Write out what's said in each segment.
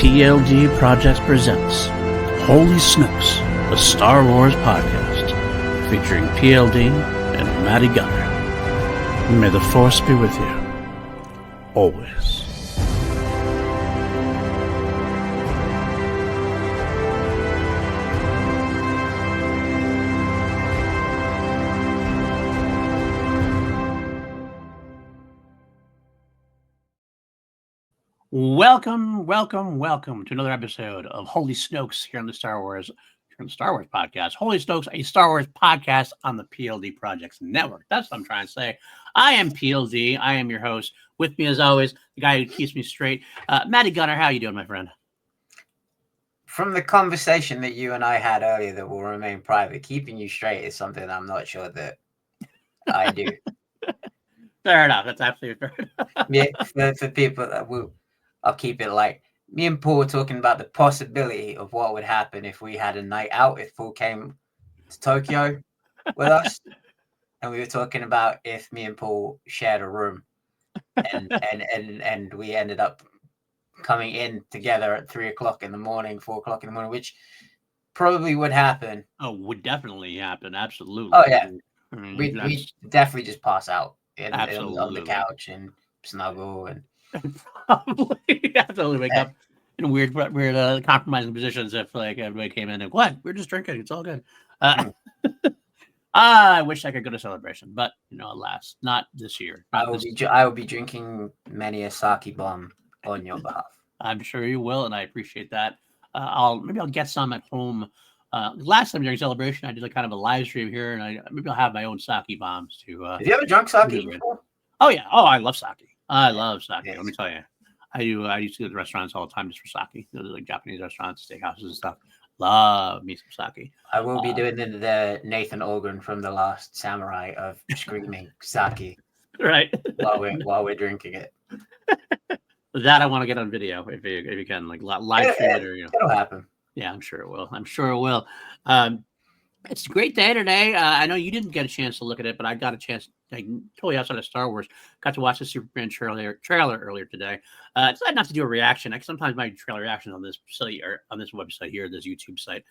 PLD Projects presents Holy Snokes, a Star Wars podcast featuring PLD and Matty Gunner. May the Force be with you, always. Welcome to another episode of Holy Snokes here on the Star Wars podcast. Holy Snokes, a Star Wars podcast on the PLD Projects Network. That's what I'm trying to say. I am PLD. I am your host. With me, as always, the guy who keeps me straight, Matty Gunner. How you doing, my friend? From the conversation that you and I had earlier that will remain private, keeping you straight is something I'm not sure that I do. Fair enough. That's absolutely fair enough. Yeah, for people that I'll keep it light. Me and Paul were talking about the possibility of what would happen if we had a night out, if Paul came to Tokyo with us. And we were talking about if me and Paul shared a room and we ended up coming in together at 3 o'clock in the morning, 4 o'clock in the morning, which probably would happen. Oh, would definitely happen. Absolutely. Oh, yeah. I mean, we definitely just pass out on the couch and snuggle and absolutely wake up in weird compromising positions if like everybody came in and what we're just drinking, it's all good. I wish I could go to Celebration, but alas, not this year. I will be drinking many a sake bomb on your behalf. I'm sure you will, and I appreciate that. I'll get some at home. Last time during Celebration, I did kind of a live stream here, and maybe I'll have my own sake bombs to. Have you ever drunk sake before? Oh yeah. Oh, I love sake. I love sake. Yes. Let me tell you, I used to go to restaurants all the time just for sake. Those are like Japanese restaurants, steakhouses and stuff. Love me some sake. I will be doing the Nathan Organ from The Last Samurai of screaming sake, right? while we're drinking it. That I want to get on video if you can, like live stream it, or it'll happen. Yeah, I'm sure it will. It's a great day today. I know you didn't get a chance to look at it, but I got a chance, totally outside of Star Wars. Got to watch the Superman trailer earlier today. Decided not to do a reaction. Sometimes my trailer reactions on this site or on this website here, this YouTube site,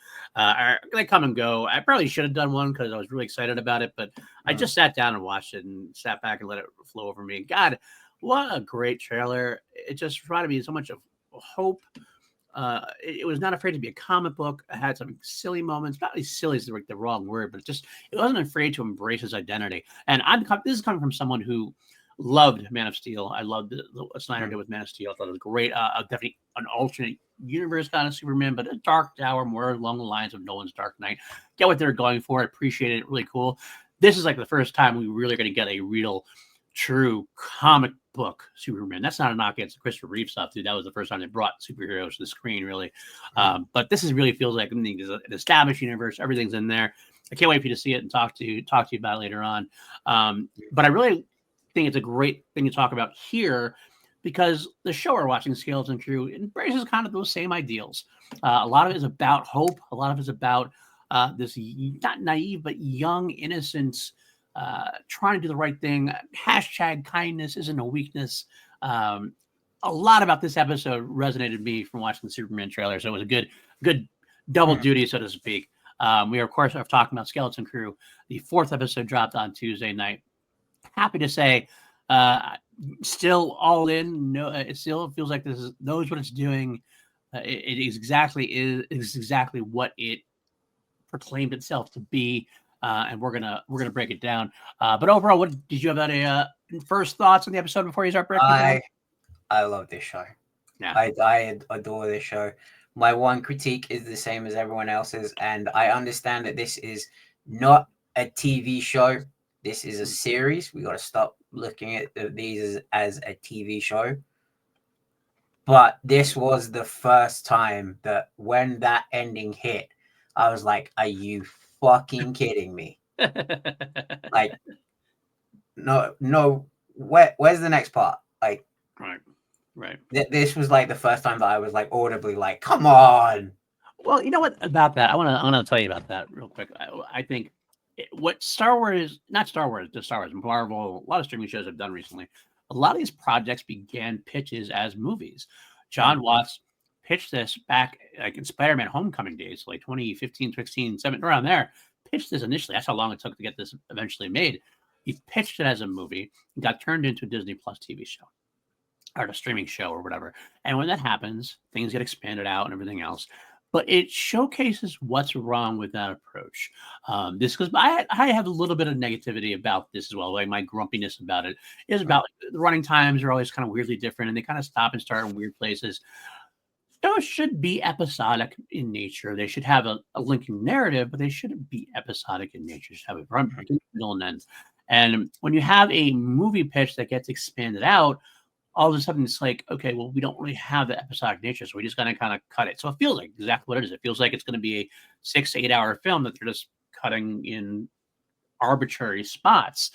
they come and go. I probably should have done one because I was really excited about it, but I just sat down and watched it and sat back and let it flow over me. God, what a great trailer! It just provided me so much of hope. It was not afraid to be a comic book. It had some silly moments. Not really silly is the wrong word, but it wasn't afraid to embrace his identity. And this is coming from someone who loved Man of Steel. I loved what Snyder did with Man of Steel. I thought it was great. Definitely an alternate universe kind of Superman, but a Dark Tower more along the lines of Nolan's Dark Knight. Get what they're going for. I appreciate it. Really cool. This is like the first time we really going to get a real, true comic book Superman. That's not a knock against the Christopher Reeve stuff, dude. That was the first time they brought superheroes to the screen, really. But this really feels like an established universe. Everything's in there. I can't wait for you to see it and talk to you about it later on. But I really think it's a great thing to talk about here because the show we're watching, Skeleton Crew, embraces kind of those same ideals. A lot of it is about hope. A lot of it is about this not naive but young innocence. Trying to do the right thing. Hashtag kindness isn't a weakness. A lot about this episode resonated with me from watching the Superman trailer, so it was a good double duty, so to speak. We are, of course, talking about Skeleton Crew. The 4th episode dropped on Tuesday night. Happy to say, still all in. No, it still feels like this knows what it's doing. It is exactly what it proclaimed itself to be. And we're gonna break it down. But overall, what did you have any first thoughts on the episode before you start breaking it down? I love this show. Yeah, I adore this show. My one critique is the same as everyone else's, and I understand that this is not a TV show. This is a series. We got to stop looking at these as a TV show. But this was the first time that when that ending hit, I was like, "Are you fucking kidding me?" Like, no. Where's the next part? Like, right. This was like the first time that I was like audibly like, "Come on." Well, you know what about that? I want to tell you about that real quick. I think what Star Wars, Marvel, a lot of streaming shows have done recently. A lot of these projects began pitches as movies. John Watts pitched this back like in Spider-Man Homecoming days, like 2015, 16, 17, around there. Pitched this initially. That's how long it took to get this eventually made. He pitched it as a movie, got turned into a Disney Plus TV show or a streaming show or whatever. And when that happens, things get expanded out and everything else. But it showcases what's wrong with that approach. This because I have a little bit of negativity about this as well. Like my grumpiness about it is about the running times are always kind of weirdly different, and they kind of stop and start in weird places. Shows should be episodic in nature. They should have a linking narrative, but they shouldn't be episodic in nature. They should have a run, middle, and end. And when you have a movie pitch that gets expanded out, all of a sudden it's like, okay, well, we don't really have the episodic nature, so we just gotta kind of cut it. So it feels like exactly what it is. It feels like it's going to be a 6 to 8 hour film that they're just cutting in arbitrary spots.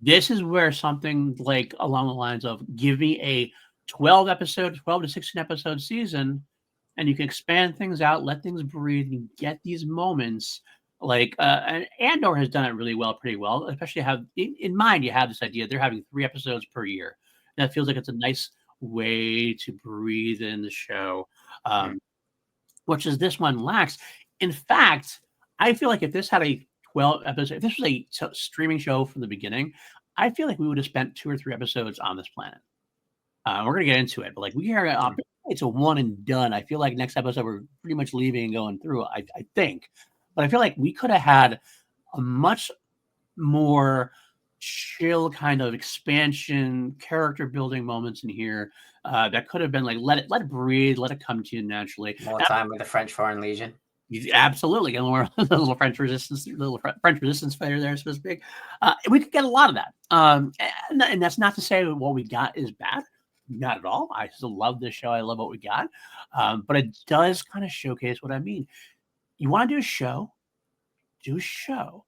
This is where something like along the lines of give me a 12 to 16 episode season, and you can expand things out, let things breathe, and get these moments. Like and Andor has done it really well, pretty well. Especially have in mind, you have this idea they're having 3 episodes per year. And that feels like it's a nice way to breathe in the show, which is this one lacks. In fact, I feel like if this had a 12 episode, if this was a streaming show from the beginning, I feel like we would have spent 2 or 3 episodes on this planet. We're gonna get into it, but like we are, it's a one and done. I feel like next episode we're pretty much leaving and going through. I think, but I feel like we could have had a much more chill kind of expansion, character building moments in here that could have been like let it breathe, let it come to you naturally. More time with the French Foreign Legion. Absolutely, a little French resistance fighter there, so to speak. We could get a lot of that, and that's not to say what we got is bad. Not at all. I still love this show. I love what we got, but it does kind of showcase what I mean. You want to do a show, do a show.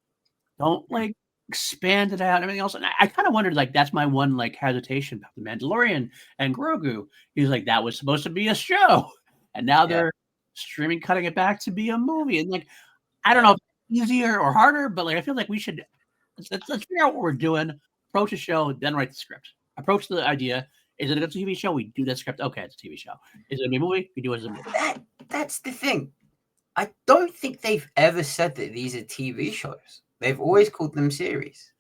Don't like expand it out and everything else. And I kind of wondered, like, that's my one like hesitation about the Mandalorian and Grogu. He's like, that was supposed to be a show, and now they're streaming, cutting it back to be a movie. And like, I don't know if it's easier or harder, but like, I feel like we should let's figure out what we're doing. Approach a show, then write the script. Approach the idea. Is it a TV show? We do that script. Okay, it's a TV show. Is it a movie? We do it as a movie. That's the thing. I don't think they've ever said that these are TV shows. They've always called them series.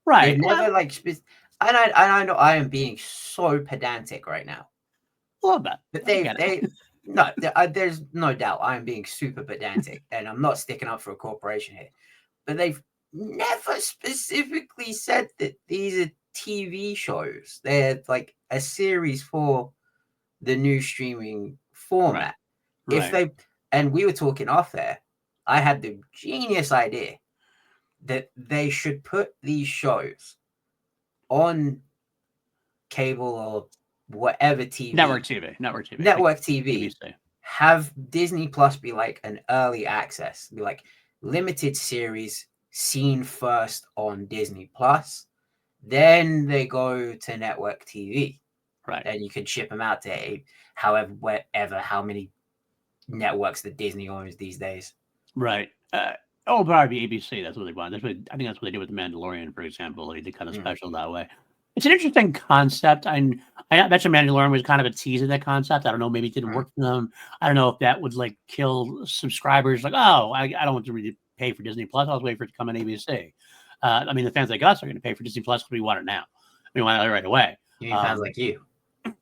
Right. They've never like, and I know I am being so pedantic right now. Love that. But there's no doubt I am being super pedantic, and I'm not sticking up for a corporation here. But they've never specifically said that these are TV shows. They're like a series for the new streaming format. Right. And we were talking off there, I had the genius idea that they should put these shows on cable or whatever TV. Network TV. BBC. Have Disney Plus be like an early access, be like limited series seen first on Disney Plus. Then they go to network TV. Right. And you can ship them out to how many networks that Disney owns these days. Right. Probably ABC. That's what they want. I think that's what they did with The Mandalorian, for example. They did kind of special that way. It's an interesting concept. I mentioned Mandalorian was kind of a tease of that concept. I don't know. Maybe it didn't work for them. I don't know if that would like kill subscribers. Like, I don't want to really pay for Disney Plus. I'll wait for it to come on ABC. I mean, the fans like us are going to pay for Disney Plus because we want it now. We want it right away. You mean fans like you?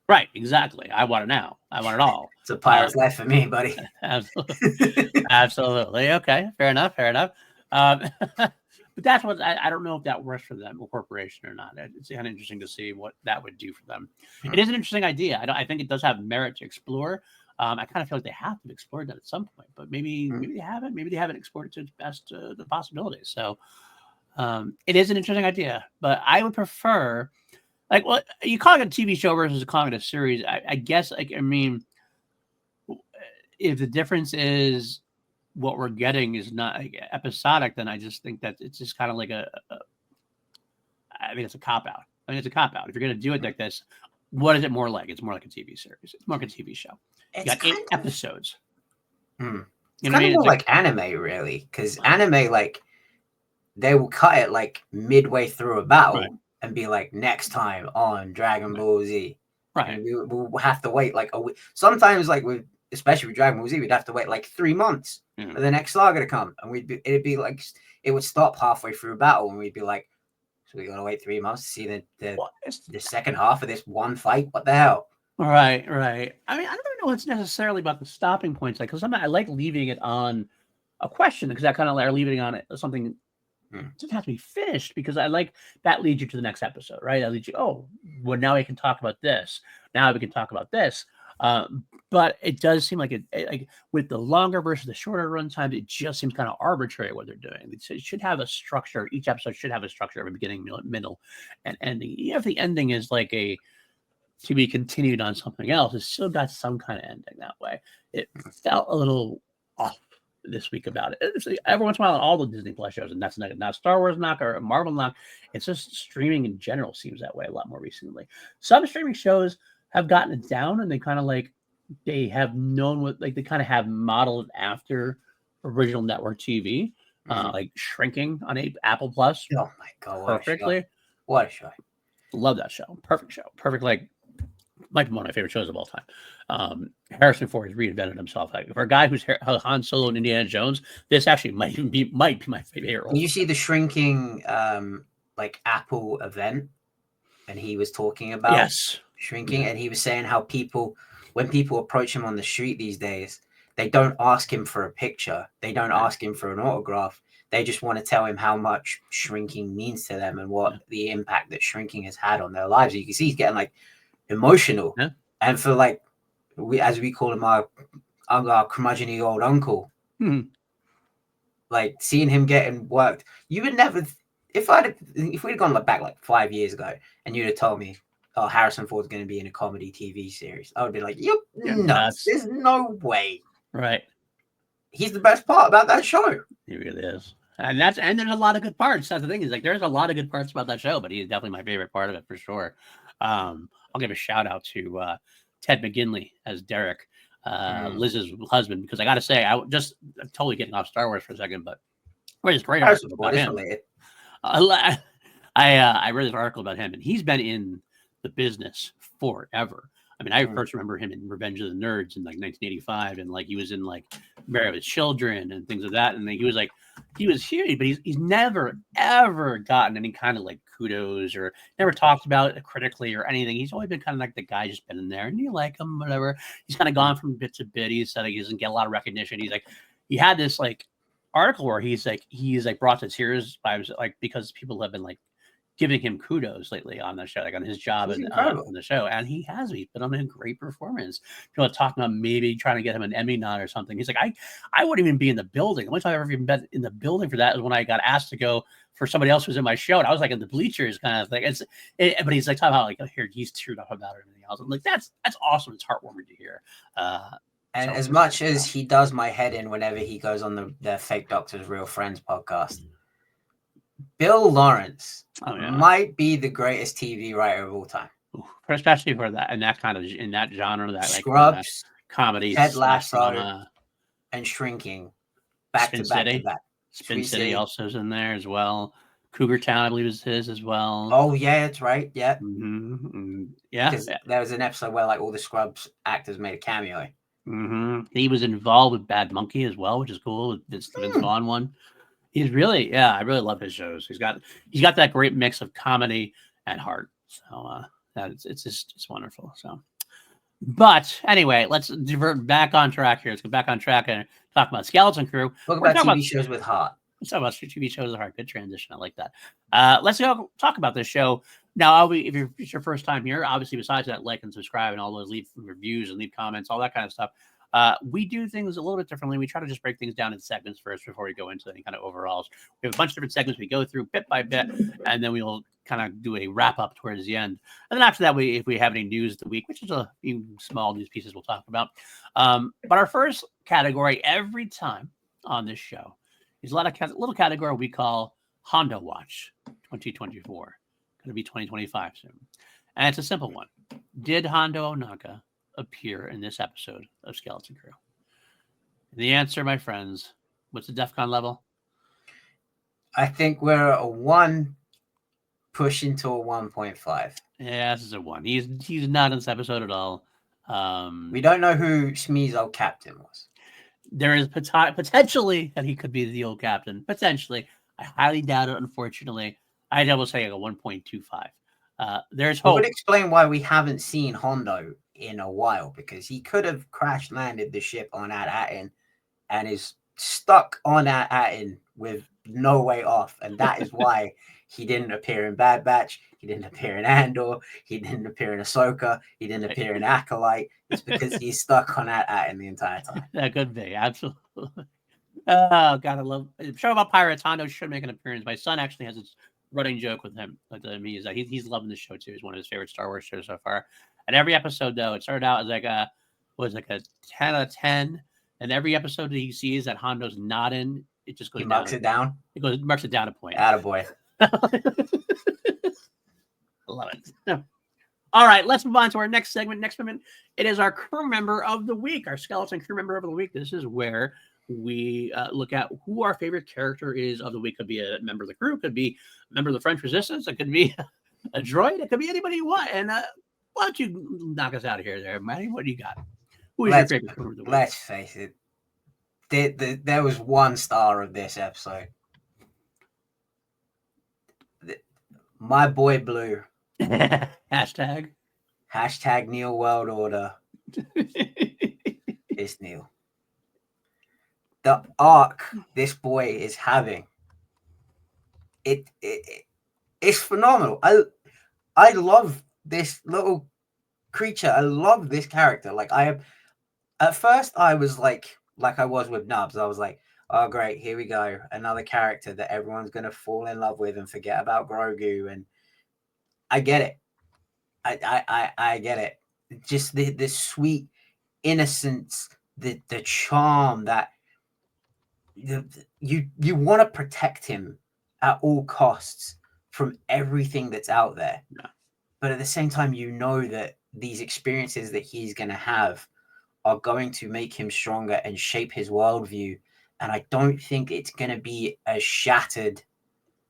Right, exactly. I want it now. I want it all. It's a pirate's life for me, buddy. Absolutely. Okay, fair enough. But that's what I don't know if that works for them, or corporation, or not. It's kind of interesting to see what that would do for them. It is an interesting idea. I think it does have merit to explore. I kind of feel like they have to explore that at some point, but maybe they haven't. Maybe they haven't explored it to its best the possibilities. So it is an interesting idea, but I would prefer. Like, well, you call it a TV show versus calling it a series. I guess, like, I mean, if the difference is what we're getting is not like, episodic, then I just think that it's just kind of like I mean, it's a cop out. If you're going to do it like this, what is it more like? It's more like a TV series. It's more like a TV show. You got 8 episodes. It's kind of more like anime, really, because anime, like, they will cut it like midway through a battle. Right. And be like, next time on Dragon Ball Z. Right. And we'll have to wait like a week. Sometimes, like especially with Dragon Ball Z, we'd have to wait like 3 months for the next saga to come, and it'd be like it would stop halfway through a battle, and we'd be like, so we gotta wait 3 months to see the second half of this one fight. What the hell? Right. I mean, I don't know. It's necessarily about the stopping points, like because I like leaving it on a question because I kind of like leaving it on something. It doesn't have to be finished because I like that leads you to the next episode, right? That leads you, oh, well, now we can talk about this. Now we can talk about this. But it does seem like like with the longer versus the shorter run time, it just seems kind of arbitrary what they're doing. It should have a structure. Each episode should have a structure of a beginning, middle, and ending. Even if the ending is like to be continued on something else, it's still got some kind of ending that way. It felt a little off this week about it. It's every once in a while on all the Disney Plus shows, and that's not Star Wars knock or a Marvel knock. It's just streaming in general seems that way a lot more recently. Some streaming shows have gotten it down, and they kind of like they have known what like they kind of have modeled after original network TV, like Shrinking on Apple Plus. Oh my god, perfectly. What a show! Love that show. Perfect show. Perfect like. Might be one of my favorite shows of all time. Harrison Ford has reinvented himself. Like, for a guy who's Han Solo and Indiana Jones, this actually might be my favorite role. Did you see the Shrinking like Apple event? And he was talking about shrinking, and he was saying how when people approach him on the street these days, they don't ask him for a picture. They don't ask him for an autograph. They just want to tell him how much shrinking means to them and what the impact that shrinking has had on their lives. You can see he's getting like emotional, and for like as we call him our curmudgeon-y old uncle, like seeing him getting worked. You would never, if we'd gone back like 5 years ago, and you'd have told me, oh, Harrison Ford's going to be in a comedy TV series, I would be like, you're nuts. There's no way. Right. He's the best part about that show. He really is. And there's a lot of good parts. That's the thing is like there's a lot of good parts about that show, but he's definitely my favorite part of it for sure. I'll give a shout out to Ted McGinley as Derek, Liz's husband, because I got to say, I'm totally getting off Star Wars for a second, but I read this great article about him. I read this article about him, and he's been in the business forever. I mean, I first remember him in Revenge of the Nerds in like 1985, and like he was in like Married with Children and things like that. And he was huge, but he's never ever gotten any kind of like kudos or never talked about it critically or anything. He's always been kind of like the guy just been in there, and you like him, whatever. He's kind of gone from bit to bit. He said he doesn't get a lot of recognition. He had this like article where he's brought to tears by himself, like because people have been like giving him kudos lately on the show, like on his job and on the show. And he's been on a great performance. People are talking about maybe trying to get him an Emmy nod or something. He's like, I wouldn't even be in the building. The only time I've ever even been in the building for that is when I got asked to go for somebody else who was in my show. And I was like in the bleachers kind of thing. But he's like talking about like, oh, here, he's teared up about everything else. I'm like, that's awesome. It's heartwarming to hear. And as much as he does my head in whenever he goes on the Fake Doctors Real Friends podcast, Bill Lawrence might be the greatest TV writer of all time. Especially for that and that kind of in that genre, that Scrubs, like comedy, Ted Lasso, and Shrinking, back to back. Spin City also is in there as well. Cougar Town, I believe, is his as well. Oh yeah, that's right. Yeah, yeah. There was an episode where like all the Scrubs actors made a cameo. He was involved with Bad Monkey as well, which is cool. It's the Vince Vaughn one. He's really, I really love his shows. He's got that great mix of comedy and heart. So it's wonderful. So, but anyway, let's divert back on track here. Let's get back on track and talk about Skeleton Crew. Talk about TV shows with heart. Let's talk about TV shows with heart. Good transition. I like that. Let's go talk about this show. Now, if it's your first time here, obviously, besides that, like and subscribe and all those, leave reviews and leave comments, all that kind of stuff. We do things a little bit differently. We try to just break things down in segments first before we go into any kind of overalls. We have a bunch of different segments we go through bit by bit, and then we'll kind of do a wrap up towards the end. And then after that, if we have any news of the week, which is a few small news pieces we'll talk about. But our first category every time on this show is a little category we call Hondo Watch 2024. Going to be 2025 soon. And it's a simple one. Did Hondo Ohnaka appear in this episode of Skeleton Crew? And the answer, my friends, what's the DEFCON level? I think we're a 1 pushing to a 1.5. Yeah, this is a 1. He's not in this episode at all. We don't know who Shmi's old captain was. There is potentially that he could be the old captain. Potentially. I highly doubt it, unfortunately. I'd almost say like a 1.25. There's It hope. would explain why we haven't seen Hondo in a while, because he could have crash landed the ship on At-Atin and is stuck on At-Atin with no way off. And that is why he didn't appear in Bad Batch. He didn't appear in Andor. He didn't appear in Ahsoka. He didn't appear in Acolyte. It's because he's stuck on At-Atin the entire time. That could be, absolutely. Oh, God, I love a show about pirates. Hondo should make an appearance. My son actually has this running joke with him. Is that he's loving the show too. It's one of his favorite Star Wars shows so far. And every episode, though, it started out as like a 10 out of 10. And every episode that he sees that Hondo's not in, it just goes He marks it down. It marks it down a point. Attaboy. Love it. All right, let's move on to our next segment. Next segment, it is our crew member of the week, our skeleton crew member of the week. This is where we look at who our favorite character is of the week. Could be a member of the crew, could be a member of the French Resistance, it could be a droid, it could be anybody you want. And why don't you knock us out of here there, Matty? What do you got? Who is your favorite crew of the week? Let's face it. There was one star of this episode. My boy Blue. Hashtag Neel World Order. It's Neel. The arc this boy is having, it's phenomenal. I love this little creature. I love this character. Like at first I was like I was with Nubs. I was like, oh great, here we go, another character that everyone's gonna fall in love with and forget about Grogu. And I get it. I get it. Just the sweet innocence, the charm that you want to protect him at all costs from everything that's out there. Yeah. But at the same time, you know that these experiences that he's going to have are going to make him stronger and shape his worldview. And I don't think it's going to be as shattered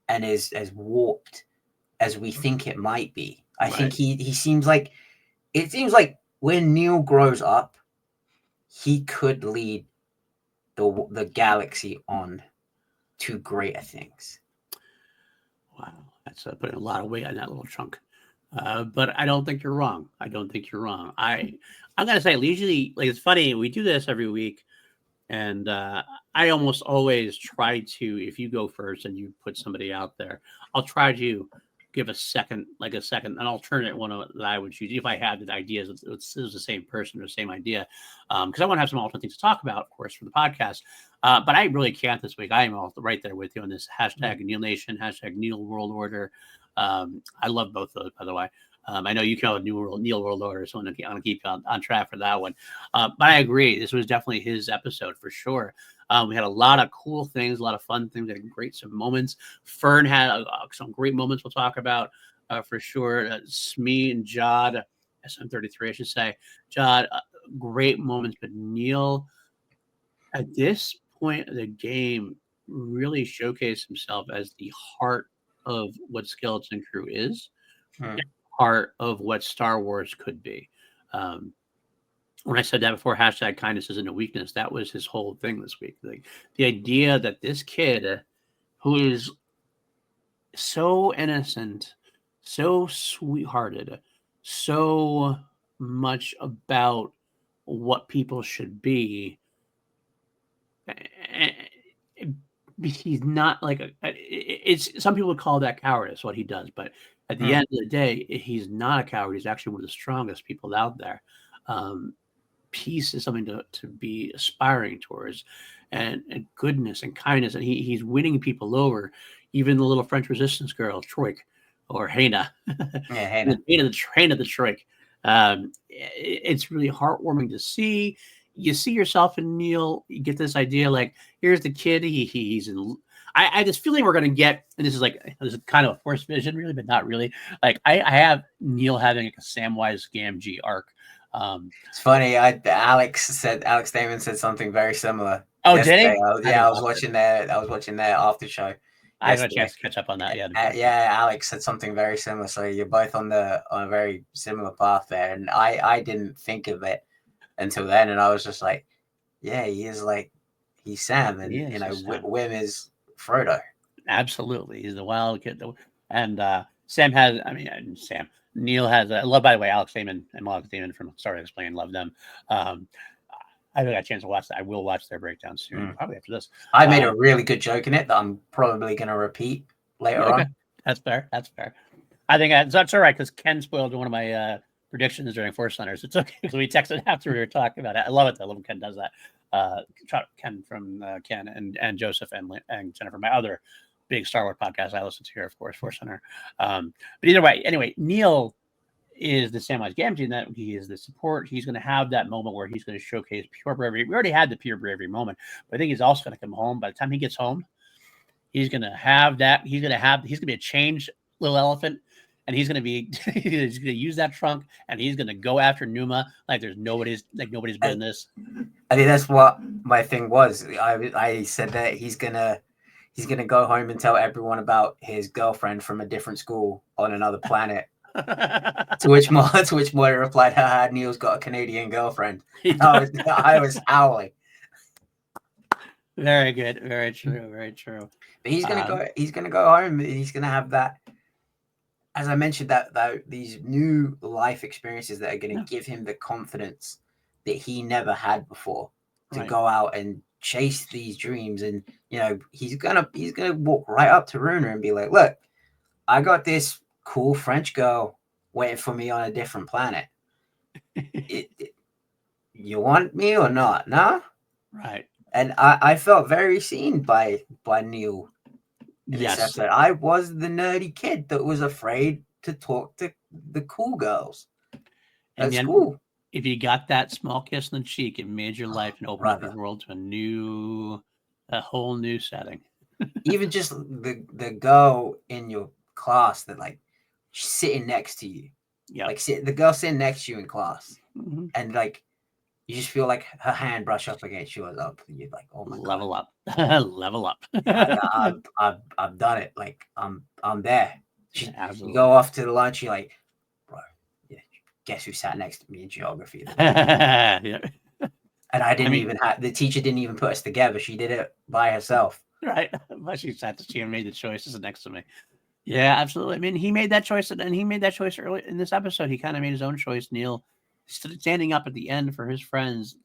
and as warped as we think it might be. I think he seems like, it seems like when Neel grows up, he could lead the galaxy on to greater things. Wow, that's putting a lot of weight on that little chunk. But I don't think you're wrong. I'm gonna say usually, like, it's funny, we do this every week, and I almost always try to, if you go first and you put somebody out there, I'll try to give an alternate one that I would choose if I had the ideas. It was the same person or the same idea, because I want to have some alternate things to talk about, of course, for the podcast. But I really can't this week. I am all right there with you on this hashtag Neel Nation, hashtag Neel World Order. I love both of those, by the way. I know you call it Neel World Order, so I'm going to keep you on track for that one. But I agree. This was definitely his episode for sure. We had a lot of cool things, a lot of fun things, some moments. Fern had some great moments we'll talk about for sure. Smee and Jod, SM33, I should say. Jod, great moments. But Neel, at this point of the game, really showcased himself as the heart of what Skeleton Crew is, heart of what Star Wars could be. When I said that before, hashtag kindness isn't a weakness, that was his whole thing this week. Like, the idea that this kid who is so innocent, so sweethearted, so much about what people should be, he's not like it's some people would call that cowardice, what he does, but at the end of the day, he's not a coward. He's actually one of the strongest people out there. Peace is something to be aspiring towards, and goodness and kindness, and he's winning people over, even the little French Resistance girl Troik, or Hana. Hana the Troik. It's really heartwarming to see. You see yourself in Neel. You get this idea, like, here's the kid. He's in. I had this feeling we're gonna get, and this is kind of a forced vision, really, but not really. Like, I have Neel having like a Samwise Gamgee arc. It's funny. Alex Damon said something very similar. Oh, yesterday. Did he? I was watching their after show. I got a yesterday. chance to catch up on that. Yeah, Yeah, Alex said something very similar. So you're both on a very similar path there, and I didn't think of it until then, and I was just like, yeah, he's Sam, and he is. Wim is Frodo. Absolutely, he's the wild kid, and Sam has. I mean, Sam Neel has. Love, by the way, Alex Damon and Alex Damon from Sorry to Explain. Love them. I got a chance to watch that. I will watch their breakdown soon, probably after this. I made a really good joke in it that I'm probably going to repeat later on. That's fair. That's fair. I think that's all right because Ken spoiled one of my predictions during Force Hunters. It's okay because we texted after we were talking about it. I love it though. I love when Ken does that. Ken from Ken and Joseph and Jennifer, my other big Star Wars podcast I listen to here, of course, Force Hunter. But either way, anyway, Neel is the Samwise Gamgee in that he is the support. He's going to have that moment where he's going to showcase pure bravery. We already had the pure bravery moment, but I think he's also going to come home. By the time he gets home, he's going to have that. He's going to be a changed little elephant, and he's going to use that trunk, and he's going to go after Numa like there's nobody's business. I think that's what my thing was. I said that he's gonna go home and tell everyone about his girlfriend from a different school on another planet. to which Moira replied, "Haha, Neil's got a Canadian girlfriend." I was howling. Very good, very true, very true. But he's gonna go. He's gonna go home. And he's gonna have that. As I mentioned, that these new life experiences that are gonna give him the confidence that he never had before to go out and chase these dreams. And he's gonna walk right up to Runa and be like, "Look, I got this cool French girl waiting for me on a different planet. You want me or not? No?" Right. And I felt very seen by Neel in this episode. I was the nerdy kid that was afraid to talk to the cool girls. That's cool. If you got that small kiss on the cheek, it made your life and opened up your world to a whole new setting. Even just the girl in your class that sitting next to you. Yeah. The girl sitting next to you in class. Mm-hmm. And you just feel like her hand brush up against yours up. You're like, oh my level God. Level up. I've done it. I'm there. You go off to the lunch, you're like, bro, guess who sat next to me in geography? Yeah. And the teacher didn't even put us together. She did it by herself. Right. But she made the choices next to me. Yeah, absolutely. I mean, he made that choice, and he made that choice early in this episode. He kind of made his own choice. Neel standing up at the end for his friends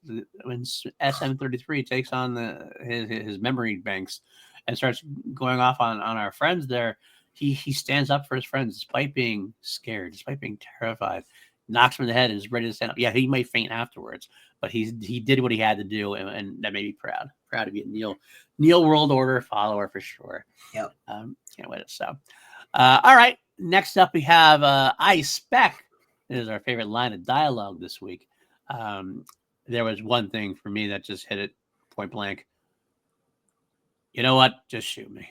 when SM33 takes on his memory banks and starts going off on our friends there. He stands up for his friends despite being scared, despite being terrified, knocks him in the head and is ready to stand up. Yeah, he might faint afterwards, but he did what he had to do, and that made me proud to be a Neel World Order follower for sure. Yep. Can't wait. So, all right. Next up, we have I Spec. This is our favorite line of dialogue this week. There was one thing for me that just hit it point blank. You know what? Just shoot me.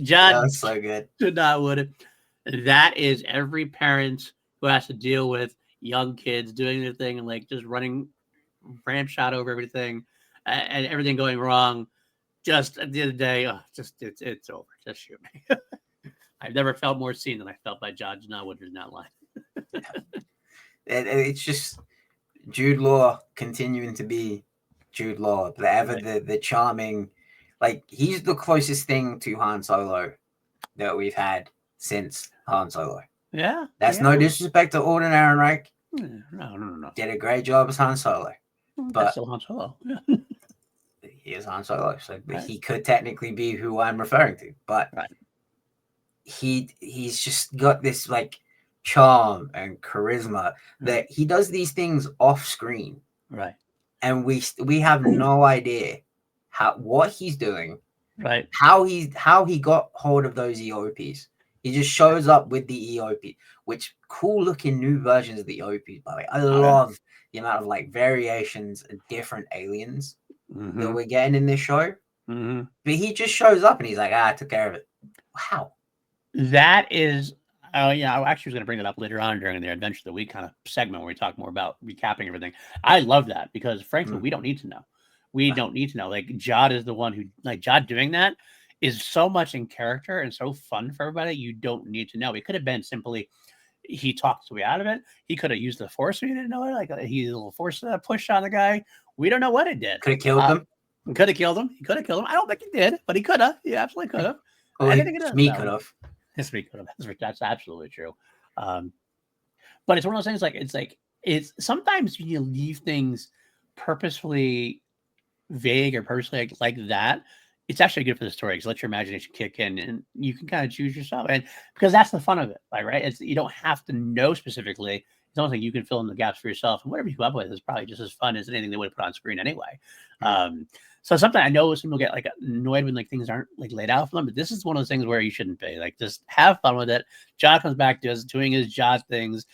John, that's so good. Should not would it. That is every parent who has to deal with young kids doing their thing and just running ramp shot over everything and everything going wrong. Just at the end of the day, it's over. Just shoot me. I've never felt more seen than I felt by John Wood in that line. It's just Jude Law continuing to be Jude Law, the charming, he's the closest thing to Han Solo that we've had since Han Solo. Yeah. That's no disrespect to Alden Ehrenreich. No. Did a great job as Han Solo. But still Han Solo. He is Han Solo, so he could technically be who I'm referring to. But he's just got this charm and charisma that he does these things off screen. Right. And we have no idea what he's doing. Right. How he got hold of those EOPs. He just shows up with the EOP, which cool looking new versions of the EOPs, by the way. I love the amount of variations and different aliens that we're getting in this show. Mm-hmm. But he just shows up and he's like, I took care of it. Wow. That is, I actually was going to bring that up later on during the Adventure of the Week kind of segment where we talk more about recapping everything. I love that because, frankly, we don't need to know. We don't need to know. Like Jod is the one who, like Jod doing that is so much in character and so fun for everybody. You don't need to know. It could have been simply he talked his way out of it. He could have used the force. We didn't know it. Like he a little force push on the guy. We don't know what it did. Could have killed them. Could have killed him. He could have killed him. I don't think he did, but he could have. He absolutely could have. Well, I think it is. Me could have. Yes, we could have. That's absolutely true. But it's one of those things. It's sometimes when you leave things purposefully vague or purposely like that, it's actually good for the story because let your imagination kick in and you can kind of choose yourself. And because that's the fun of it, like, right? It's you don't have to know specifically. It's almost like you can fill in the gaps for yourself, and whatever you come up with is probably just as fun as anything they would have put on screen anyway. So sometimes I know some people get like annoyed when like things aren't like laid out for them, but this is one of those things where you shouldn't be. Like just have fun with it. John comes back, doing his John things.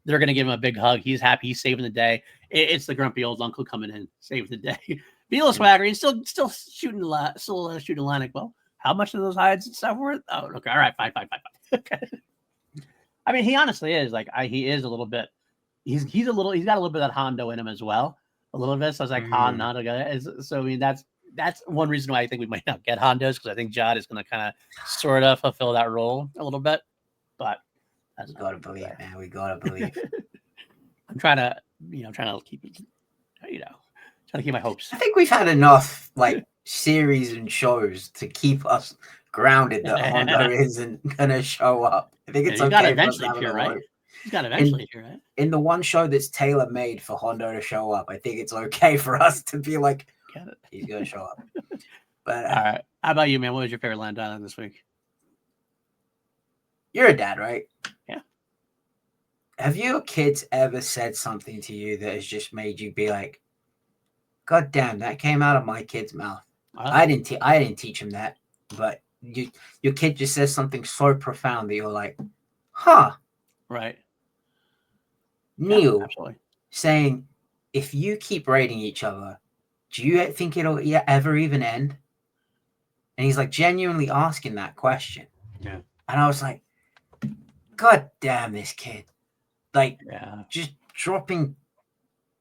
They're gonna give him a big hug. He's happy. He's saving the day. It's the grumpy old uncle coming in, saving the day. Be a little swagger. He's still shooting a lot. Still shooting a line. Like, well, how much are those hides and stuff worth? Oh, okay. All right, fine. Okay. I mean, he honestly is like he is a little bit. He's got a little bit of that Hondo in him as well. A little bit. So I was like, not a guy. So I mean, that's one reason why I think we might not get Hondos because I think Jod is going to kind of sort of fulfill that role a little bit. But we gotta believe, man. We gotta believe. I'm trying to keep it, trying to keep my hopes. I think we've had enough like series and shows to keep us grounded that Hondo isn't gonna show up. I think it's okay. Got to eventually appear, right? He's got to eventually appear, right? In the one show that's tailor made for Hondo to show up, I think it's okay for us to be like, he's gonna show up. But all right, how about you, man? What was your favorite line dialogue this week? You're a dad, right? Yeah. Have your kids ever said something to you that has just made you be like, God damn, that came out of my kid's mouth? I didn't teach him that, but your kid just says something so profound that you're like, huh? Right. Neel saying, if you keep raiding each other, do you think it'll ever even end? And he's like genuinely asking that question. Yeah. And I was like, God damn this kid. Like, just dropping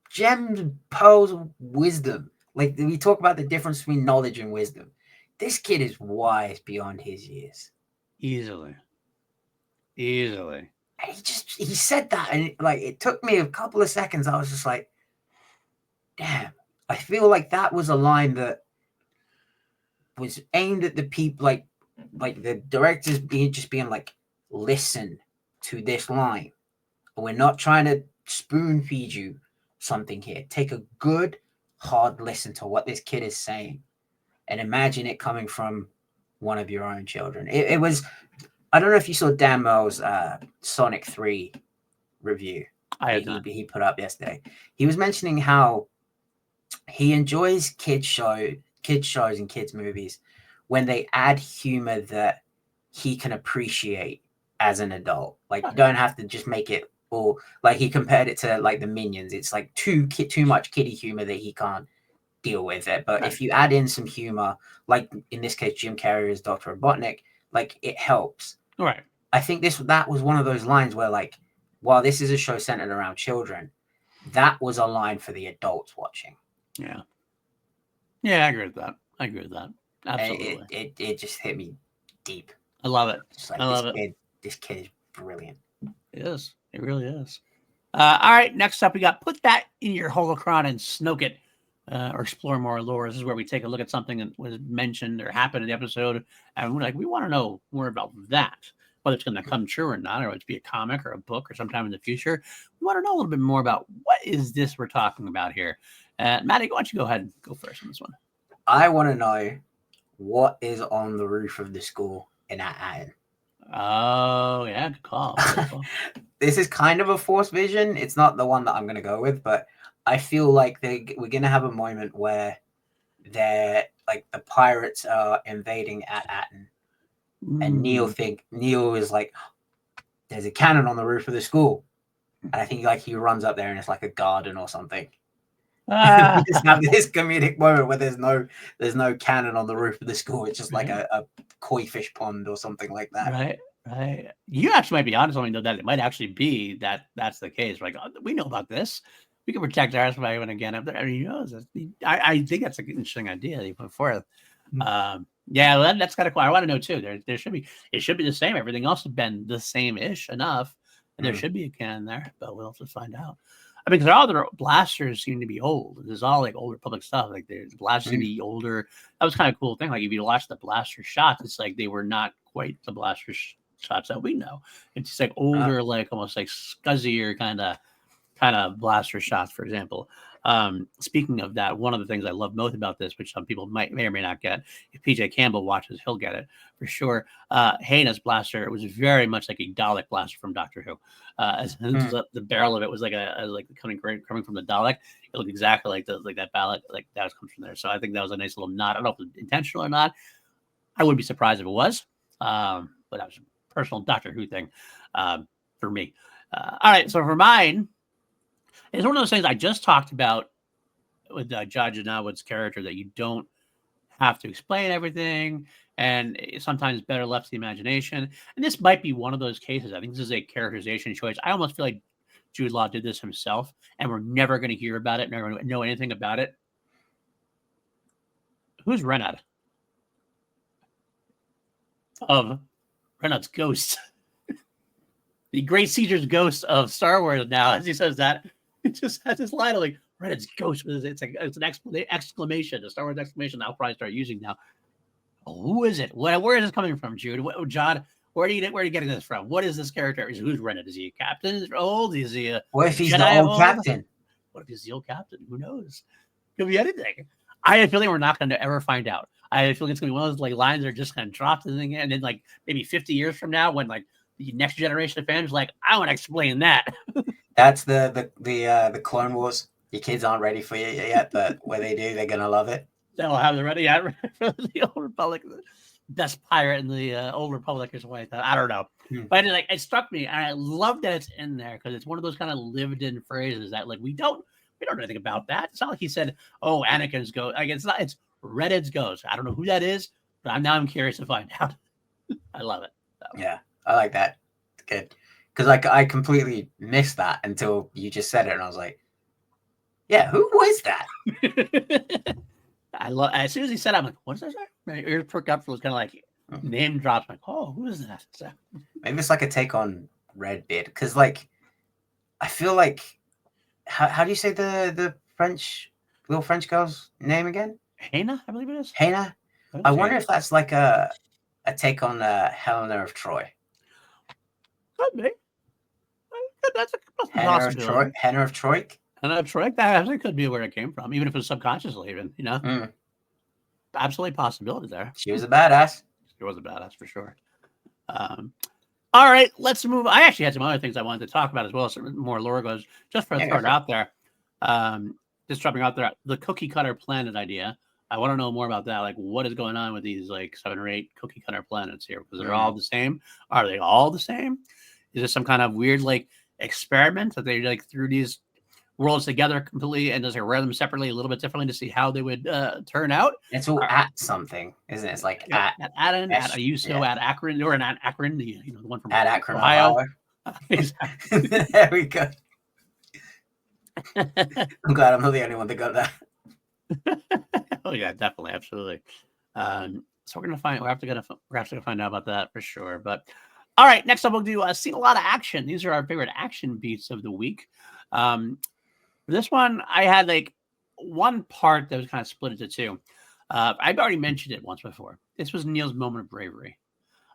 gems and pearls of wisdom. Like, we talk about the difference between knowledge and wisdom. This kid is wise beyond his years. Easily. And he said that, and it took me a couple of seconds. I was just like, damn. I feel like that was a line that was aimed at the people, like the directors being like, listen to this line. We're not trying to spoon feed you something here. Take a good, hard listen to what this kid is saying and imagine it coming from one of your own children. It was, I don't know if you saw Dan Mo's Sonic 3 review he put up yesterday. He was mentioning how he enjoys kids shows and kids movies when they add humor that he can appreciate as an adult. Like, you don't have to just make it all, like, he compared it to like the Minions. It's like too much kiddie humor that he can't deal with it. But if you add in some humor, like in this case Jim Carrey as Dr. Robotnik, like, it helps. Right. I think that was one of those lines where, like, while this is a show centered around children, that was a line for the adults watching. Yeah, I agree with that. Absolutely. It just hit me deep. I love it. Like, I love it. This kid is brilliant. It is. It really is. All right. Next up, we got put that in your holocron and snoke it, or explore more lore. This is where we take a look at something that was mentioned or happened in the episode, and we're like, we want to know more about that, whether it's going to come true or not, or it's be a comic or a book or sometime in the future. We want to know a little bit more about what is this we're talking about here. Matty, why don't you go ahead and go first on this one? I want to know what is on the roof of the school in At-PLD. Oh, yeah, good call. This is kind of a forced vision. It's not the one that I'm going to go with, but I feel like we're going to have a moment where they're like the pirates are invading At-PLD, and Neel is like, there's a cannon on the roof of the school, and I think like he runs up there and it's like a garden or something. We just have this comedic moment where there's no cannon on the roof of the school. It's just like a koi fish pond or something like that. Right. You actually might be honest on me though that it might actually be that's the case. Like, we know about this. we can protect ours by even again. I mean, I think that's an interesting idea you put forth. Yeah, that's kind of cool. I want to know too. There should be, it should be the same. Everything else has been the same-ish enough, and there should be a canon there, but we'll have to find out. I mean, because all the blasters seem to be old. There's all like older public stuff. Like the blasters seem to be older. That was kind of cool thing. Like if you watch the blaster shots, it's like they were not quite the blaster shots that we know. It's just like older, like almost like scuzzier kind of blaster shots, for example. Speaking of that, one of the things I love most about this, which some people may or may not get, if PJ Campbell watches, he'll get it for sure. Hayna's blaster was very much like a Dalek blaster from Doctor Who. The barrel of it was like coming from the Dalek. It looked exactly like that ballot, like that comes from there. So I think that was a nice little nod. I don't know if it's intentional or not. I wouldn't be surprised if it was, but that was a personal Doctor Who thing for me. All right, so for mine, it's one of those things I just talked about with Judge Janawat's character, that you don't have to explain everything, and sometimes better left to the imagination. And this might be one of those cases. I think this is a characterization choice. I almost feel like Jude Law did this himself, and we're never going to hear about it, never going to know anything about it. Who's Renard? Of Renard's ghost. The Great Caesar's ghost of Star Wars now, as he says that. It just has this line of like Reddit's ghost. It's an exclamation, a Star Wars exclamation. I'll probably start using now. Oh, who is it? Where is this coming from, Jude? John, where are you getting this from? What is this character? Who's Reddit? Is he a captain? Is he old? Is he a What if he's the old captain? What if he's the old captain? Who knows? Could be anything. I have a feeling we're not going to ever find out. I have a feeling it's going to be one of those like lines that are just kind of dropped in the and then like maybe 50 years from now, when like the next generation of fans are like, I want to explain that. That's the Clone Wars. Your kids aren't ready for you yet, but when they do, they're gonna love it. They'll have it ready yet for the Old Republic, best pirate in the Old Republic or something like that. I don't know, but it struck me, and I love that it's in there because it's one of those kind of lived-in phrases that like we don't know anything about that. It's not like he said, "Oh, Anakin's ghost." Like it's not. It's Reddit's ghost. I don't know who that is, but I'm curious to find out. I love it. So. Yeah, I like that. Good. Because like I completely missed that until you just said it, and I was like, "Yeah, who was that?" I love. As soon as he said, it, I'm like, "What is that?" My ears perked up. So it was kind of like name drops. I'm like, "Oh, who is that?" So, maybe it's like a take on Redbeard, because like I feel like how do you say the little French girl's name again? Hayna, I believe it is. Hayna. I wonder if that's like a take on Helena of Troy. Could be. That's a Henna of Troy. Henna of Troy. Henna of Troy. That actually could be where it came from, even if it was subconsciously, even, you know. Absolutely possibility there. She was a badass. She was a badass for sure. All right, let's move. I actually had some other things I wanted to talk about as well. Some more lore goes, just for throwing out there. Just dropping out there, the cookie cutter planet idea. I want to know more about that. Like, what is going on with these like 7 or 8 cookie cutter planets here? Because they're all the same. Are they all the same? Is this some kind of weird like experiment that they like threw these worlds together completely and just like wear them separately a little bit differently to see how they would turn out? It's all at something, isn't it? It's like at Aden, at Ayuso, at Akron, or at Akron, the one from at Akron, Ohio. Exactly. There we go. I'm glad I'm not the only one that got that. Oh yeah, definitely, absolutely. So we're have to find out about that for sure. But all right, next up we'll do seen a lot of action. These are our favorite action beats of the week. This one I had like one part that was kind of split into two. I've already mentioned it once before. This was Neel's moment of bravery.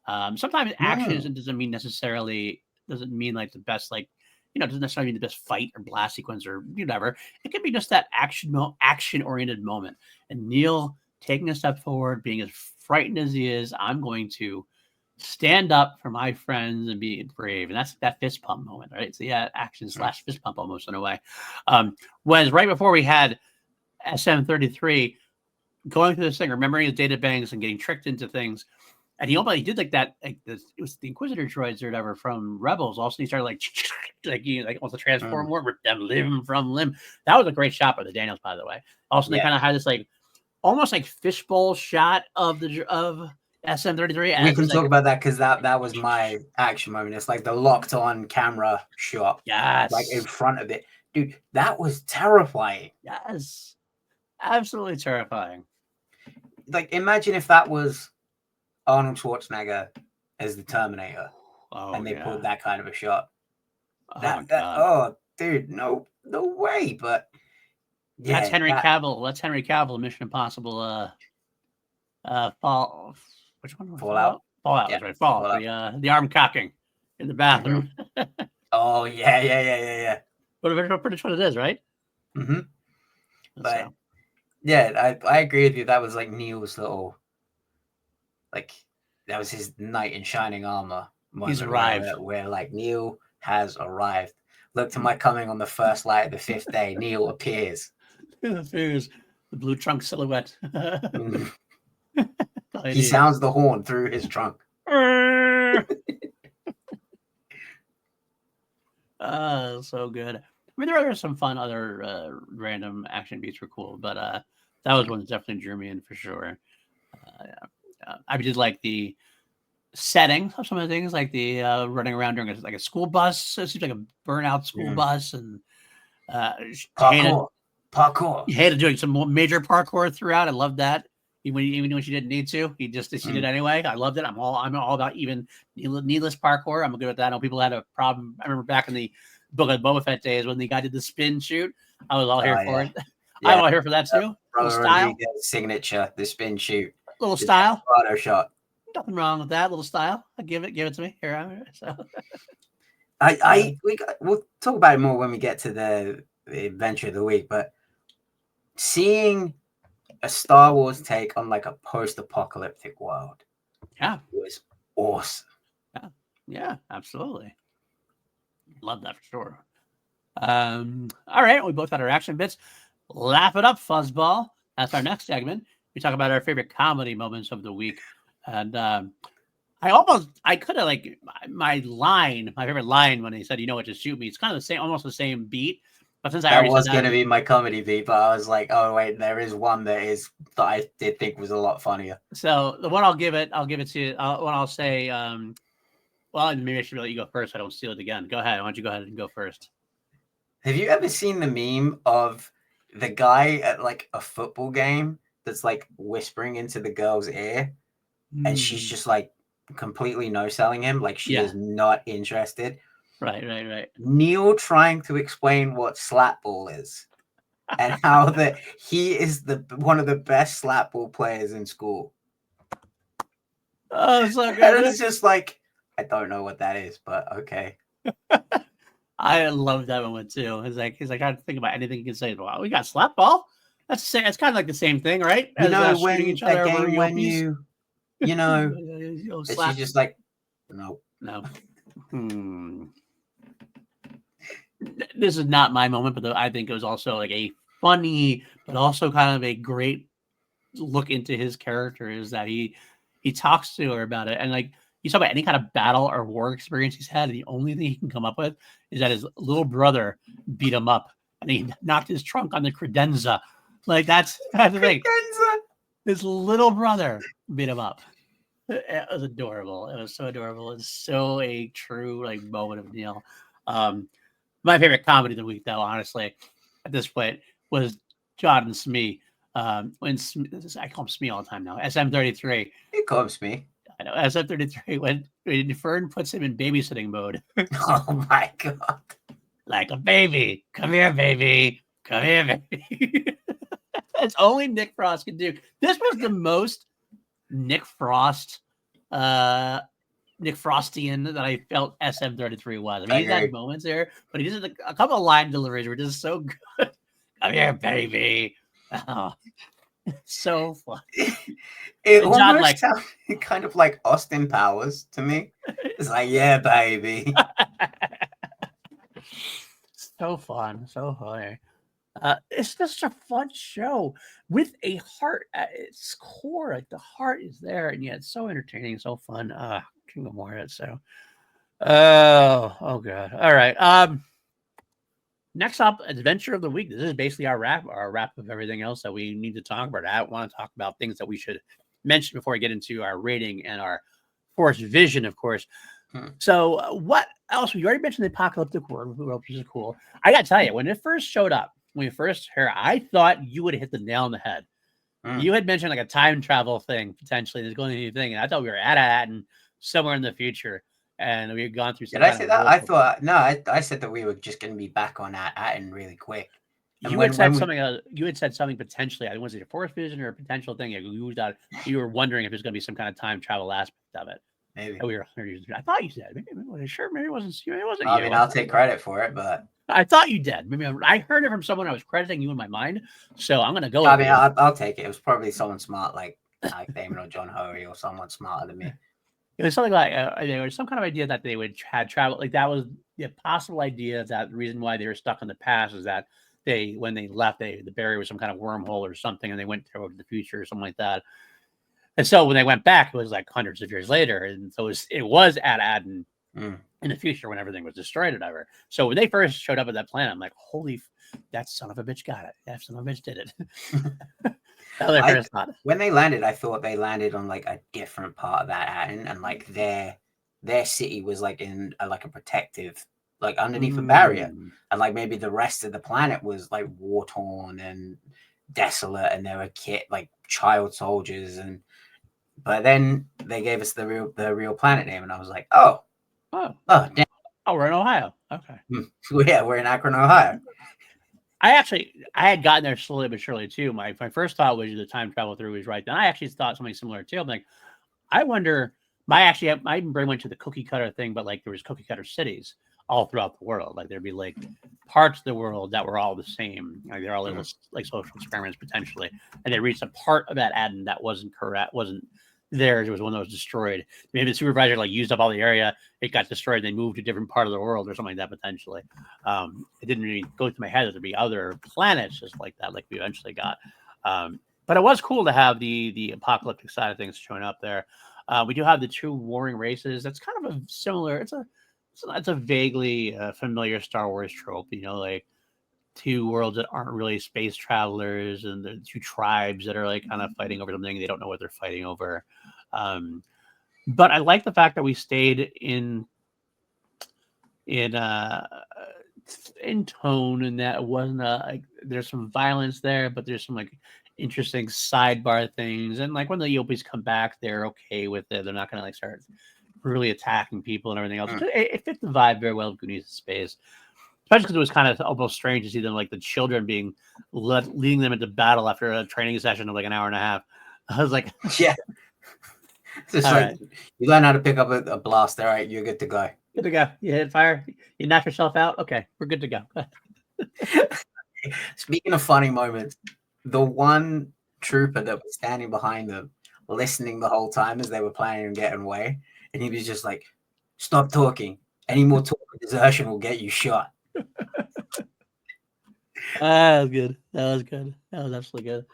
Sometimes action doesn't mean like the best, like, you know, it doesn't necessarily mean the best fight or blast sequence or whatever. It can be just that action-oriented moment. And Neel taking a step forward, being as frightened as he is, I'm going to stand up for my friends and be brave. And that's that fist pump moment, right? So yeah, action / fist pump almost in a way. Was right before we had SM33 going through this thing, remembering his data banks and getting tricked into things. And he did like that, like this. It was the Inquisitor droids or whatever from Rebels. Also, he started like almost a transform war, rip them limb from limb. That was a great shot by the Daniels, by the way. Also, they kind of had this like almost like fishbowl shot of SM33. We can talk about that because that was my action moment. It's like the locked on camera shot, yes, like in front of it. Dude, that was terrifying. Yes. Absolutely terrifying. Like, imagine if that was Arnold Schwarzenegger as the Terminator, Oh, and they yeah. pulled that kind of a shot. Oh, my That God. oh, dude, no way. But yeah, That's Henry Cavill. That's Henry Cavill, Mission Impossible, Fall. Which one was Fallout. Fallout, Yeah, that's right. Fallout. Fallout. The arm cocking in the bathroom. Oh yeah. But I'm pretty sure it is, right? Mm-hmm. But So, yeah, I agree with you. That was like Neil's little, like, that was his knight in shining armor he's moment arrived. where like Neel has arrived. Look to my coming on the first light of the fifth day. Neel appears. The blue trunk silhouette. He sounds the horn through his trunk. So good. I mean, there are some fun other random action beats were cool, but that was one that definitely drew me in for sure. I did like the setting of some of the things, like the running around during a school bus. It seems like a burnout school bus, and parkour. He hated doing some more major parkour throughout. I loved that. Even when she didn't need to, she did anyway. I loved it. I'm all about even needless parkour. I'm good with that. I know people had a problem. I remember back in the Book of Boba Fett days when the guy did the spin shoot. I was all here for it. Yeah. I'm all here for that too. Little style, signature, the spin shoot. Little style. Auto shot. Nothing wrong with that. Little style. I give it to me. Here, so. We'll talk about it more when we get to the adventure of the week, but seeing a Star Wars take on like a post-apocalyptic world, was awesome. Yeah, absolutely. Love that for sure. All right, we both had our action bits. Laugh it up, fuzzball. That's our next segment. We talk about our favorite comedy moments of the week, and I could have like my favorite line when he said, "You know what to shoot me." It's kind of the same, almost the same beat. But since that was going to be my comedy beat, but I was like, oh wait, there is one that I did think was a lot funnier. So the one I'll give it to you. What I'll say, well, maybe I should let you go first. So I don't steal it again. Go ahead. Why don't you go ahead and go first? Have you ever seen the meme of the guy at like a football game that's like whispering into the girl's ear, and she's just like completely no-selling him, like she is not interested? Right. Neel trying to explain what slapball is and how that he is one of the best slapball players in school. Oh, so good. And it's just like, I don't know what that is, but okay. I love that one too. He's like trying to think about anything he can say. Well, we got slapball. That's the same. It's kind of like the same thing, right? You know, when each other game when you know, she's just like, no. This is not my moment, but I think it was also like a funny, but also kind of a great look into his character. Is that he talks to her about it, and like you talk about any kind of battle or war experience he's had, the only thing he can come up with is that his little brother beat him up, and he knocked his trunk on the credenza. Like that's kind of the thing. His little brother beat him up. It was adorable. It was so adorable. It's so a true like moment of Neel. My favorite comedy of the week, though, honestly, at this point, was John and Smee. When I call him Smee all the time now. SM33. You call him Smee. I know. SM33 when Fern puts him in babysitting mode. Oh my god! Like a baby. Come here, baby. Come here, baby. That's only Nick Frost can do. This was the most Nick Frostian that I felt SM33 was. I mean, he's had moments there, but he just a couple of line deliveries were just so good. Come here, baby. Oh, so fun. It almost sounded kind of like Austin Powers to me. It's like, yeah, baby. So fun, so funny. It's just a fun show with a heart at its core. Like the heart is there, and yet it's so entertaining, so fun. Can go more of it. So, oh god. All right. Next up, adventure of the week. This is basically our wrap of everything else that we need to talk about. I want to talk about things that we should mention before we get into our rating and our force vision, of course. So, what Also, you already mentioned the apocalyptic world, which is cool. I got to tell you, when it first showed up, when you first heard, I thought you would have hit the nail on the head. You had mentioned like a time travel thing potentially. There's going to be a thing, and I thought we were at and somewhere in the future, and we had gone through. Did I say that? I thought no. I said that we were just going to be back on Atten really quick. And you had said something. You had said something potentially. I think was it a force vision or a potential thing? You were wondering if there's going to be some kind of time travel aspect of it. Maybe I thought you said. Maybe it wasn't. It wasn't. I mean, I'll take credit for it, but I thought you did. Maybe I heard it from someone. I was crediting you in my mind, so I'm going to go. I mean, I'll take it. It was probably someone smart, like Damon or John Hoey or someone smarter than me. It was something like there was some kind of idea that they would had travel. Like that was the possible idea that the reason why they were stuck in the past is that when they left, the barrier was some kind of wormhole or something, and they went to the future or something like that. And so when they went back, it was like hundreds of years later, and so it was at Aden in the future when everything was destroyed or whatever. So when they first showed up at that planet, I'm like, holy, that son of a bitch got it. That son of a bitch did it. When they landed, I thought they landed on like a different part of that Aden, and like their city was like in a protective, like underneath a barrier, and like maybe the rest of the planet was like war torn and desolate, and there were child soldiers, but then they gave us the real planet name, and I was like, oh, damn. Oh, we're in Ohio. Okay. Yeah, we're in Akron, Ohio. I had gotten there slowly but surely too. My first thought was the time travel through was right. Then I actually thought something similar too. I'm like, I wonder. I even went to the cookie cutter thing, but like there was cookie cutter cities all throughout the world. Like there'd be like parts of the world that were all the same. Like they're all little like social experiments potentially, and they reached a part of that Aden that wasn't correct, wasn't theirs. It was one that was destroyed. Maybe the supervisor used up all the area. It got destroyed. And they moved to a different part of the world or something like that potentially. It didn't really go through my head that there'd be other planets just like that, like we eventually got. But it was cool to have the apocalyptic side of things showing up there. We do have the two warring races. That's kind of a similar. It's a vaguely familiar Star Wars trope. Like two worlds that aren't really space travelers, and the two tribes that are like kind of fighting over something they don't know what they're fighting over. But I like the fact that we stayed in tone, and that it wasn't there's some violence there, but there's some interesting sidebar things, and when the Yopis come back, they're okay with it. They're not going to start really attacking people and everything else. It fit the vibe very well of Goonies Space. Especially because it was kind of almost strange to see them the children being leading them into battle after a training session of an hour and a half. I was like, yeah. It's right. You learn how to pick up a blast. All right, you're good to go. Good to go. You hit fire. You knock yourself out. Okay, we're good to go. Speaking of funny moments, the one trooper that was standing behind them, listening the whole time as they were planning on getting away, and he was just like, "Stop talking. Any more talk, desertion will get you shot." That was good. That was absolutely good.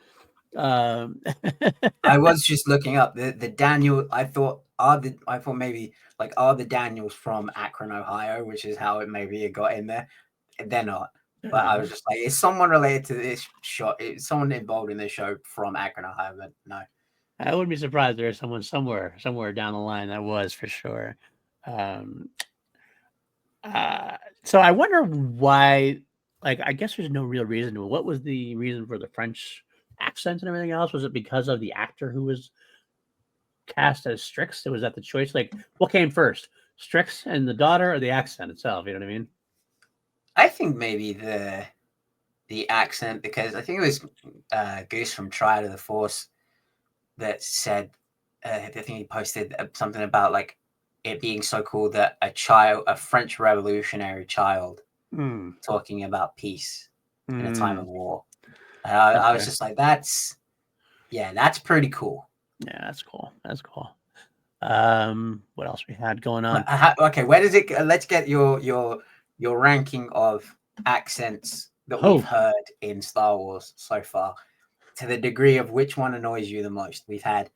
I was just looking up the Daniel. I thought maybe are the Daniels from Akron, Ohio, which is how it maybe got in there. They're not. But I was just like, is someone related to this show? Is someone involved in this show from Akron, Ohio? But no. I wouldn't be surprised there's someone somewhere down the line that was for sure. So I wonder why. I guess there's no real reason to it. What was the reason for the French accent and everything else? Was it because of the actor who was cast as Strix? Was that the choice? What came first, Strix and the daughter, or the accent itself? You know what I mean? I think maybe the accent, because I think it was Goose from Trial of the Force that said, I think he posted something about it being so cool that a French revolutionary child talking about peace in a time of war. I was just like, that's pretty cool. Yeah, that's cool. That's cool. What else we had going on? Okay, where does it? Let's get your ranking of accents that we've heard in Star Wars so far, to the degree of which one annoys you the most. We've had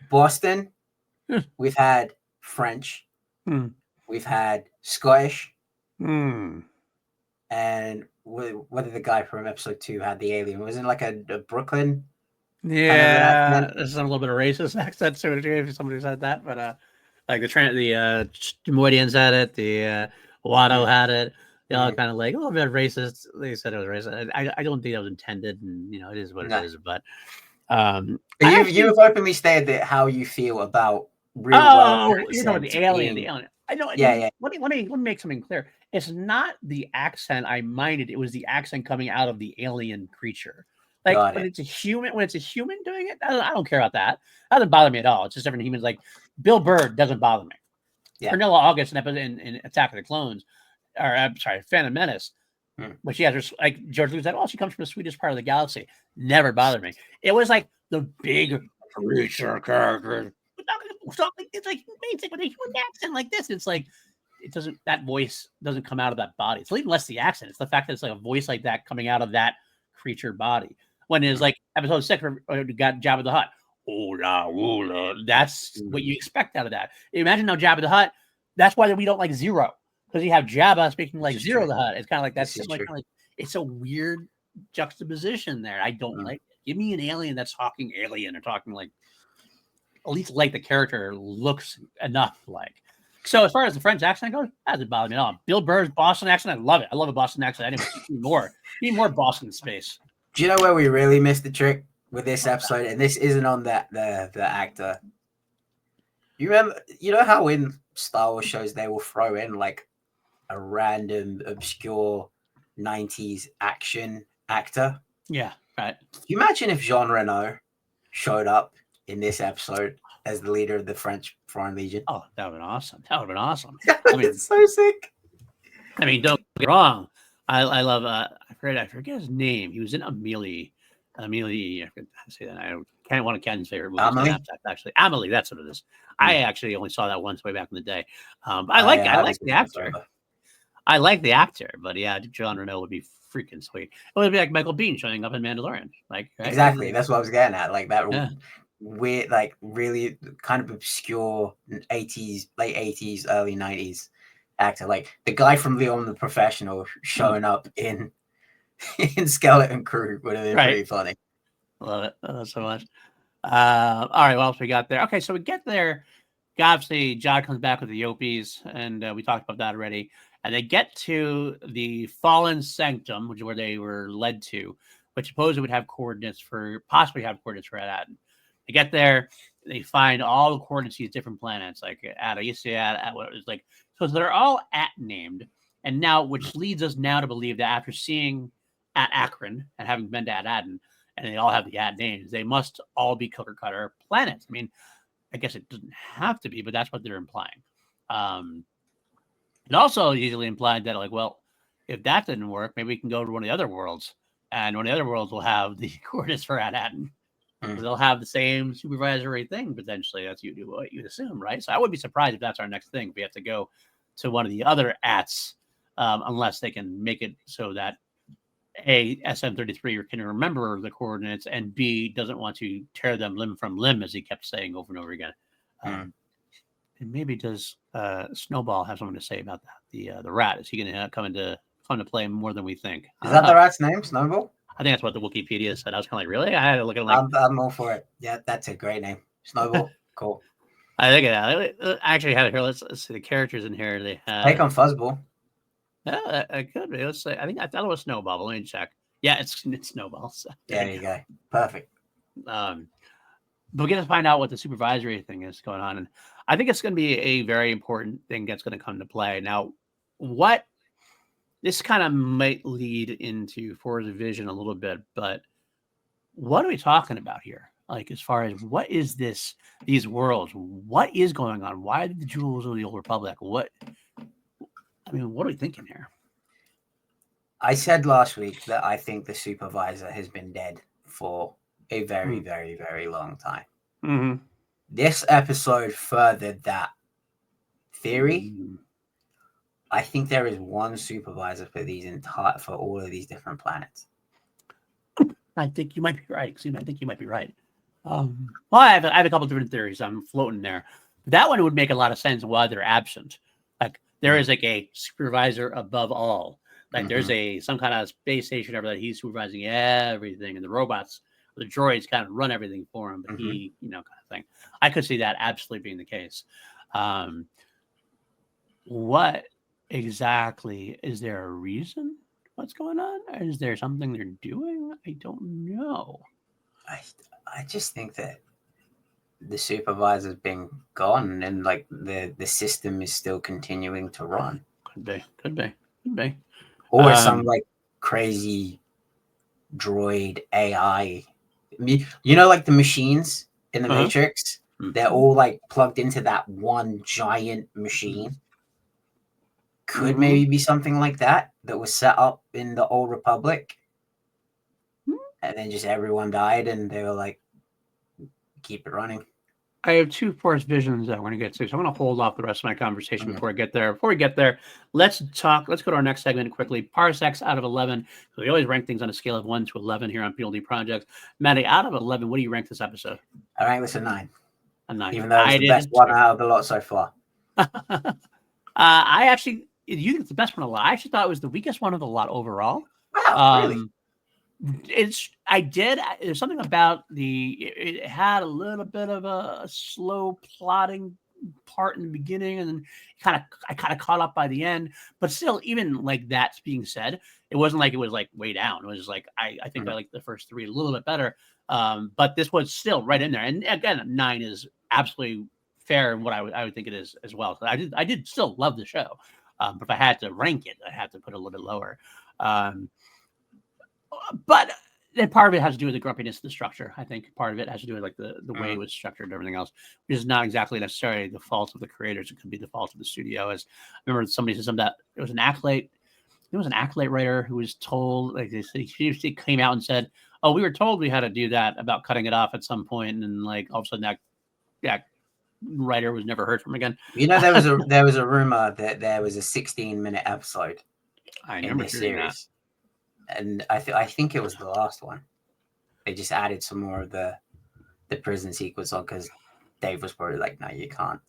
Boston, we've had French, we've had Scottish, and whether the guy from episode 2 had the alien. Was it a Brooklyn? Yeah, there's a little bit of racist accent to it if somebody said that, but the Moydians had it. Watto had it. They all kind of like, oh, bit racist. They said it was racist. I don't think that was intended, and it is what it is. But you've openly stated that how you feel about real you're talking about the alien. The alien. I know. Yeah. Let me make something clear. It's not the accent I minded. It was the accent coming out of the alien creature. Like when it's a human doing it, I don't care about that. That doesn't bother me at all. It's just different humans. Like Bill Burr doesn't bother me. Yeah. Pernilla August in Attack of the Clones, or I'm sorry, Phantom Menace, but she has her, like George Lucas said, oh, she comes from the sweetest part of the galaxy. Never bothered me. It was like the big creature character. It's like amazing with a human accent like this. It's like that voice doesn't come out of that body. It's even less the accent. It's the fact that it's like a voice like that coming out of that creature body. When it's like episode 6, got Jabba the Hutt. Hola. That's what you expect out of that. Imagine now Jabba the Hutt. That's why we don't like Zero, because you have Jabba speaking like Zero the Hutt. It's kind of like that's like it's a weird juxtaposition there. I don't like it. Give me an alien that's talking alien or talking like at least like the character looks enough like. So as far as the French accent goes, that doesn't bother me at all. Bill Burr's Boston accent, I love it. I love a Boston accent. Anyway, need more Boston space. Do you know where we really missed the trick with this episode? And this isn't on the actor. You know how in Star Wars shows they will throw in like a random obscure 90s action actor? Yeah, right. Can you imagine if Jean Reno showed up in this episode as the leader of the French Foreign Legion? Oh, that would have been awesome. That would have been awesome. I mean, it's so sick. I mean, don't get me wrong. I love I forget his name. He was in Amelie. I forget how to say that. I can't one of Ken's favorite movies. Actually, Amelie, that's what it is. I actually only saw that once way back in the day. I like the actor. I like the actor, but yeah, Jean Reno would be freaking sweet. It would be like Michael Biehn showing up in Mandalorian. Like exactly, that's what I was getting at. Like that weird, like really kind of obscure 80s, late 80s, early 90s actor, like the guy from Leon the Professional showing up in Skeleton Crew would have been pretty funny. Love it. So much. All right, what else we got there? Okay, so we get there. Obviously, John comes back with the Yopies, and we talked about that already. And they get to the Fallen Sanctum, which is where they were led to, which supposedly would have possibly have coordinates for At-Aden. They get there, they find all the coordinates of these different planets, like at what it was like. So they're all named, and now, which leads us now to believe that after seeing at Akron and having been to At-Aden, and they all have the names, they must all be cookie cutter planets. I mean, I guess it doesn't have to be, but that's what they're implying. It also usually implied that, like, well, if that didn't work, maybe we can go to one of the other worlds, and one of the other worlds will have the coordinates for At-Aden. They'll have the same supervisory thing potentially. That's what you'd assume, right? So I would be surprised if that's our next thing. If we have to go to one of the other ATs, unless they can make it so that A, SM-33 can remember the coordinates, and B, doesn't want to tear them limb from limb, as he kept saying over and over again. And maybe does Snowball have something to say about that? The rat, is he going to come to play more than we think? Is that the rat's name, Snowball? I think that's what the Wikipedia said. I was kind of like, really? I had to look at it like... I'm all for it. Yeah, that's a great name. Snowball. Cool. I think I actually have it here. Let's see the characters in here. They have... Take on Fuzzball. Yeah, it could be. Let's say. I thought it was Snowball. But let me check. Yeah, it's Snowball. So there you go. Perfect. But we get to find out what the supervisory thing is going on, and I think it's going to be a very important thing that's going to come to play. Now, what this kind of might lead into Forza Vision a little bit, but what are we talking about here? Like, as far as what is these worlds? What is going on? Why are the Jewels of the Old Republic? What are we thinking here? I said last week that I think the supervisor has been dead for a very, very, very long time. Mm-hmm. This episode furthered that theory. I think there is one supervisor for all of these different planets. I think you might be right. I think you might be right. Well, I have a couple different theories. I'm floating there. That one would make a lot of sense why they're absent. Like, there is like a supervisor above all. Like there's some kind of space station over that he's supervising everything, and the robots, the droids kind of run everything for him, but he, kind of thing. I could see that absolutely being the case. What exactly. Is there a reason what's going on? Is there something they're doing? I don't know. I I just think that the supervisor's been gone and like the system is still continuing to run. Could be. Could be. Could be. Or some Um, like crazy droid AI. You know, like the machines in the uh-huh. Matrix, they're Mhm. all like plugged into that one giant machine. Could Mhm. maybe be something like that that was set up in the old Republic, and then just everyone died, and they were like, keep it running. I have two force visions that I want to get to, so I'm going to hold off the rest of my conversation Mm. before I get there. Before we get there, let's talk. Let's go to our next segment quickly. Parsecs out of 11. So we always rank things on a scale of 1 to 11 here on PLD Projects. Matty, out of 11, what do you rank this episode? All right, listen, 9. A 9. Even though it's I the best did one too. out of the lot so far. I actually, you think it's the best one of the lot. I actually thought it was the weakest one of the lot overall. Wow, really? Um, there's something about it had a little bit of a slow plotting part in the beginning, and then I kind of caught up by the end. But still, even like that's being said, it wasn't like it was like way down. It was like I think I Mhm. liked the first three a little bit better. But this was still right in there. And again, 9 is absolutely fair in what I would think it is as well. So I did still love the show. But if I had to rank it, I had to put it a little bit lower. Um, but then part of it has to do with the grumpiness of the structure. I think part of it has to do with like the way it Mm. was structured and everything else, which is not exactly necessarily the fault of the creators. It could be the fault of the studio. As I remember somebody said something that it was an acolyte. It was an acolyte writer who was told, like they said, she came out and said, "Oh, we were told we had to do that about cutting it off at some point," and then like all of a sudden that writer was never heard from again. You know, there was a rumor that there was a 16-minute episode I in remember this hearing that. series, and I think it was the last one. They just added some more of the prison sequence on because Dave was probably like, "No, you can't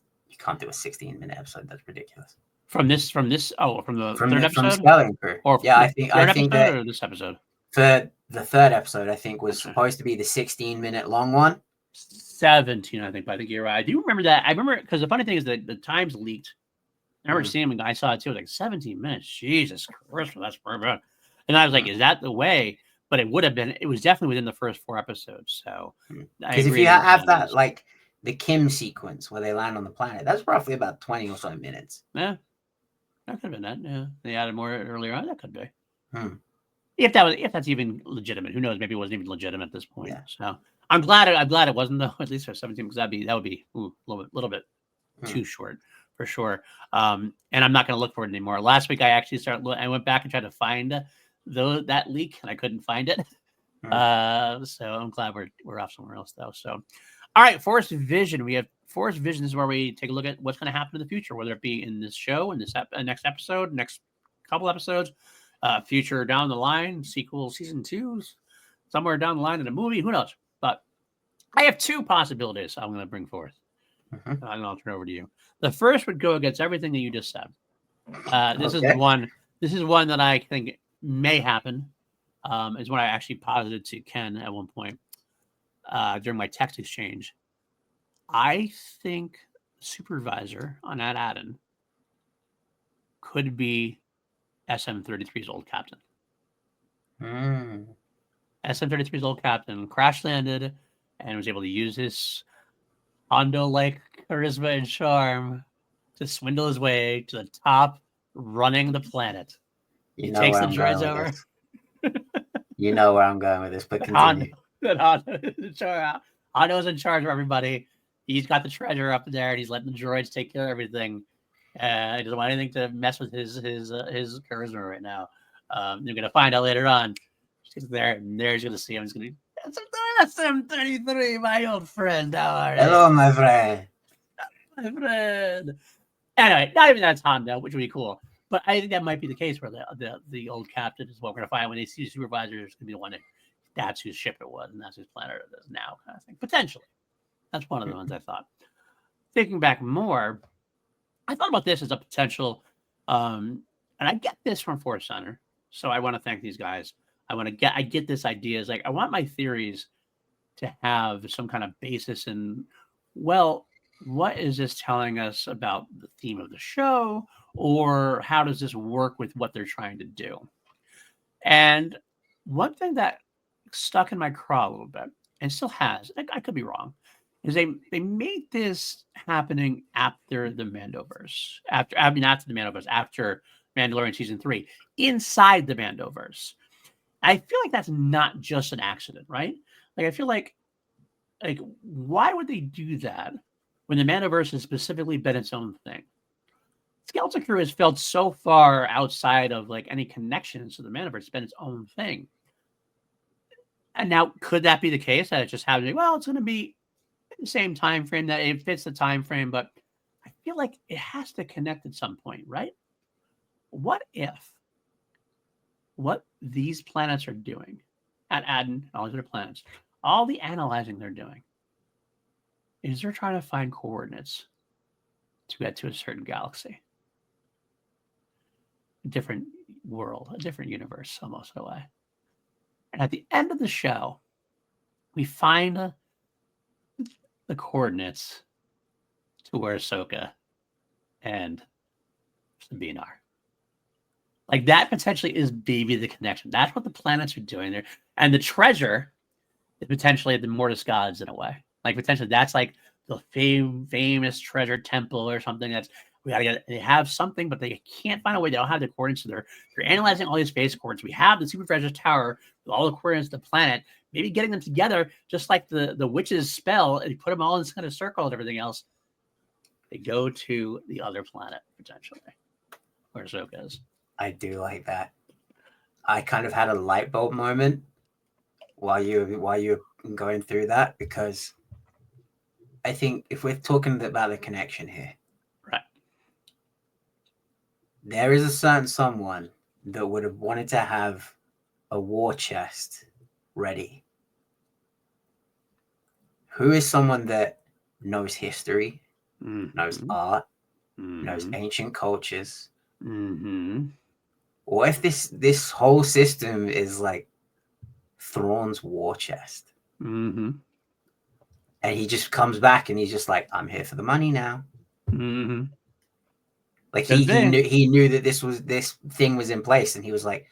do a 16-minute episode. That's ridiculous." From this, oh, from the third From episode, Skeleton Crew, or yeah, the I third think episode, that or this episode. for the third episode, I think was Okay. supposed to be the 16-minute long one. 17, I think, but I think you're right. I do remember that. I remember because the funny thing is that the times leaked. I remember Mm. seeing them, I saw it too. It was like 17 minutes. Jesus Christ, that's pretty bad. And I was like, Mm. is that the way? But it would have been, it was definitely within the first 4 episodes. So I Because if agree you that have it that, was. like the Kim sequence where they land on the planet, that's roughly about 20 or so minutes. Yeah, that could have been that. Yeah. They added more earlier on. That could be. Hmm. If that's even legitimate. Who knows? Maybe it wasn't even legitimate at this point. Yeah. So I'm glad it wasn't though, at least for 17, because that would be a little bit Hmm. too short for sure. And I'm not going to look for it anymore. Last week I actually I went back and tried to find that leak, and I couldn't find it. Hmm. So I'm glad we're off somewhere else though. So, all right, Force Vision. We have Force Vision is where we take a look at what's going to happen in the future, whether it be in this show, in this next episode, next couple episodes, future down the line, sequel, season 2, somewhere down the line in a movie. Who knows? But I have 2 possibilities I'm going to bring forth. Hmm. And I'll turn over to you. The first would go against everything that you just said. This is Okay. one. This is one that I think may happen. Is what I actually posited to Ken at one point during my text exchange. I think supervisor on At-Adden could be SM-33's old captain. Hmm. SM-33's old captain crash landed and was able to use his Hondo-like charisma and charm to swindle his way to the top, running the planet. You He know takes where the I'm going droids with over. this. You know where I'm going with this, but Hondo, continue. Hondo's in charge of everybody. He's got the treasure up there, and he's letting the droids take care of everything. He doesn't want anything to mess with his charisma right now. You're gonna find out later on. He's there, and there he's gonna see him. He's gonna be, that's SM-33, my old friend. How are you? Hello, my friend. My friend. Anyway, not even that's Hondo, which would be cool. But I think that might be the case where the old captain is what we're gonna find when they see the supervisor is gonna be the one that's whose ship it was and that's whose planet it is now, kind of thing. Potentially. That's one of the ones I thought. Thinking back more, I thought about this as a potential, and I get this from Force Center. So I want to thank these guys. I get this idea is like I want my theories to have some kind of basis in, well, what is this telling us about the theme of the show, or how does this work with what they're trying to do? And one thing that stuck in my craw a little bit, and still has, I could be wrong, is they made this happening after the Mandoverse, after the Mandoverse, after Mandalorian season 3, inside the Mandoverse. I feel like that's not just an accident, right? Like I feel like why would they do that when the Mandoverse has specifically been its own thing? Skeleton Crew has felt so far outside of like any connections to the Mandoverse. It's been its own thing. And now, could that be the case that it just happened? Well, it's going to be the same time frame, that it fits the time frame, but I feel like it has to connect at some point, right? What if what these planets are doing at Adden, all these other planets, all the analyzing they're doing, is they're trying to find coordinates to get to a certain galaxy, a different world, a different universe, almost in a way. And at the end of the show, we find the coordinates to where Ahsoka and Sabine are. Like that potentially is maybe the connection. That's what the planets are doing there. And the treasure is potentially the Mortis gods in a way. Like potentially that's like the famous treasure temple or something that's we gotta get. They have something, but they can't find a way. They don't have the coordinates. So they're analyzing all these space coordinates. We have the super treasure tower with all the coordinates of the planet. Maybe getting them together, just like the witch's spell, and you put them all in this kind of circle and everything else. They go to the other planet potentially, where Ahsoka is. I do like that. I kind of had a light bulb moment while you're going through that, because I think if we're talking about the connection here, right, there is a certain someone that would have wanted to have a war chest ready. Who is someone that knows history, knows art, knows ancient cultures? What if this whole system is like Thrawn's war chest? And he just comes back and he's just like, I'm here for the money now. Like he knew that this thing was in place, and he was like,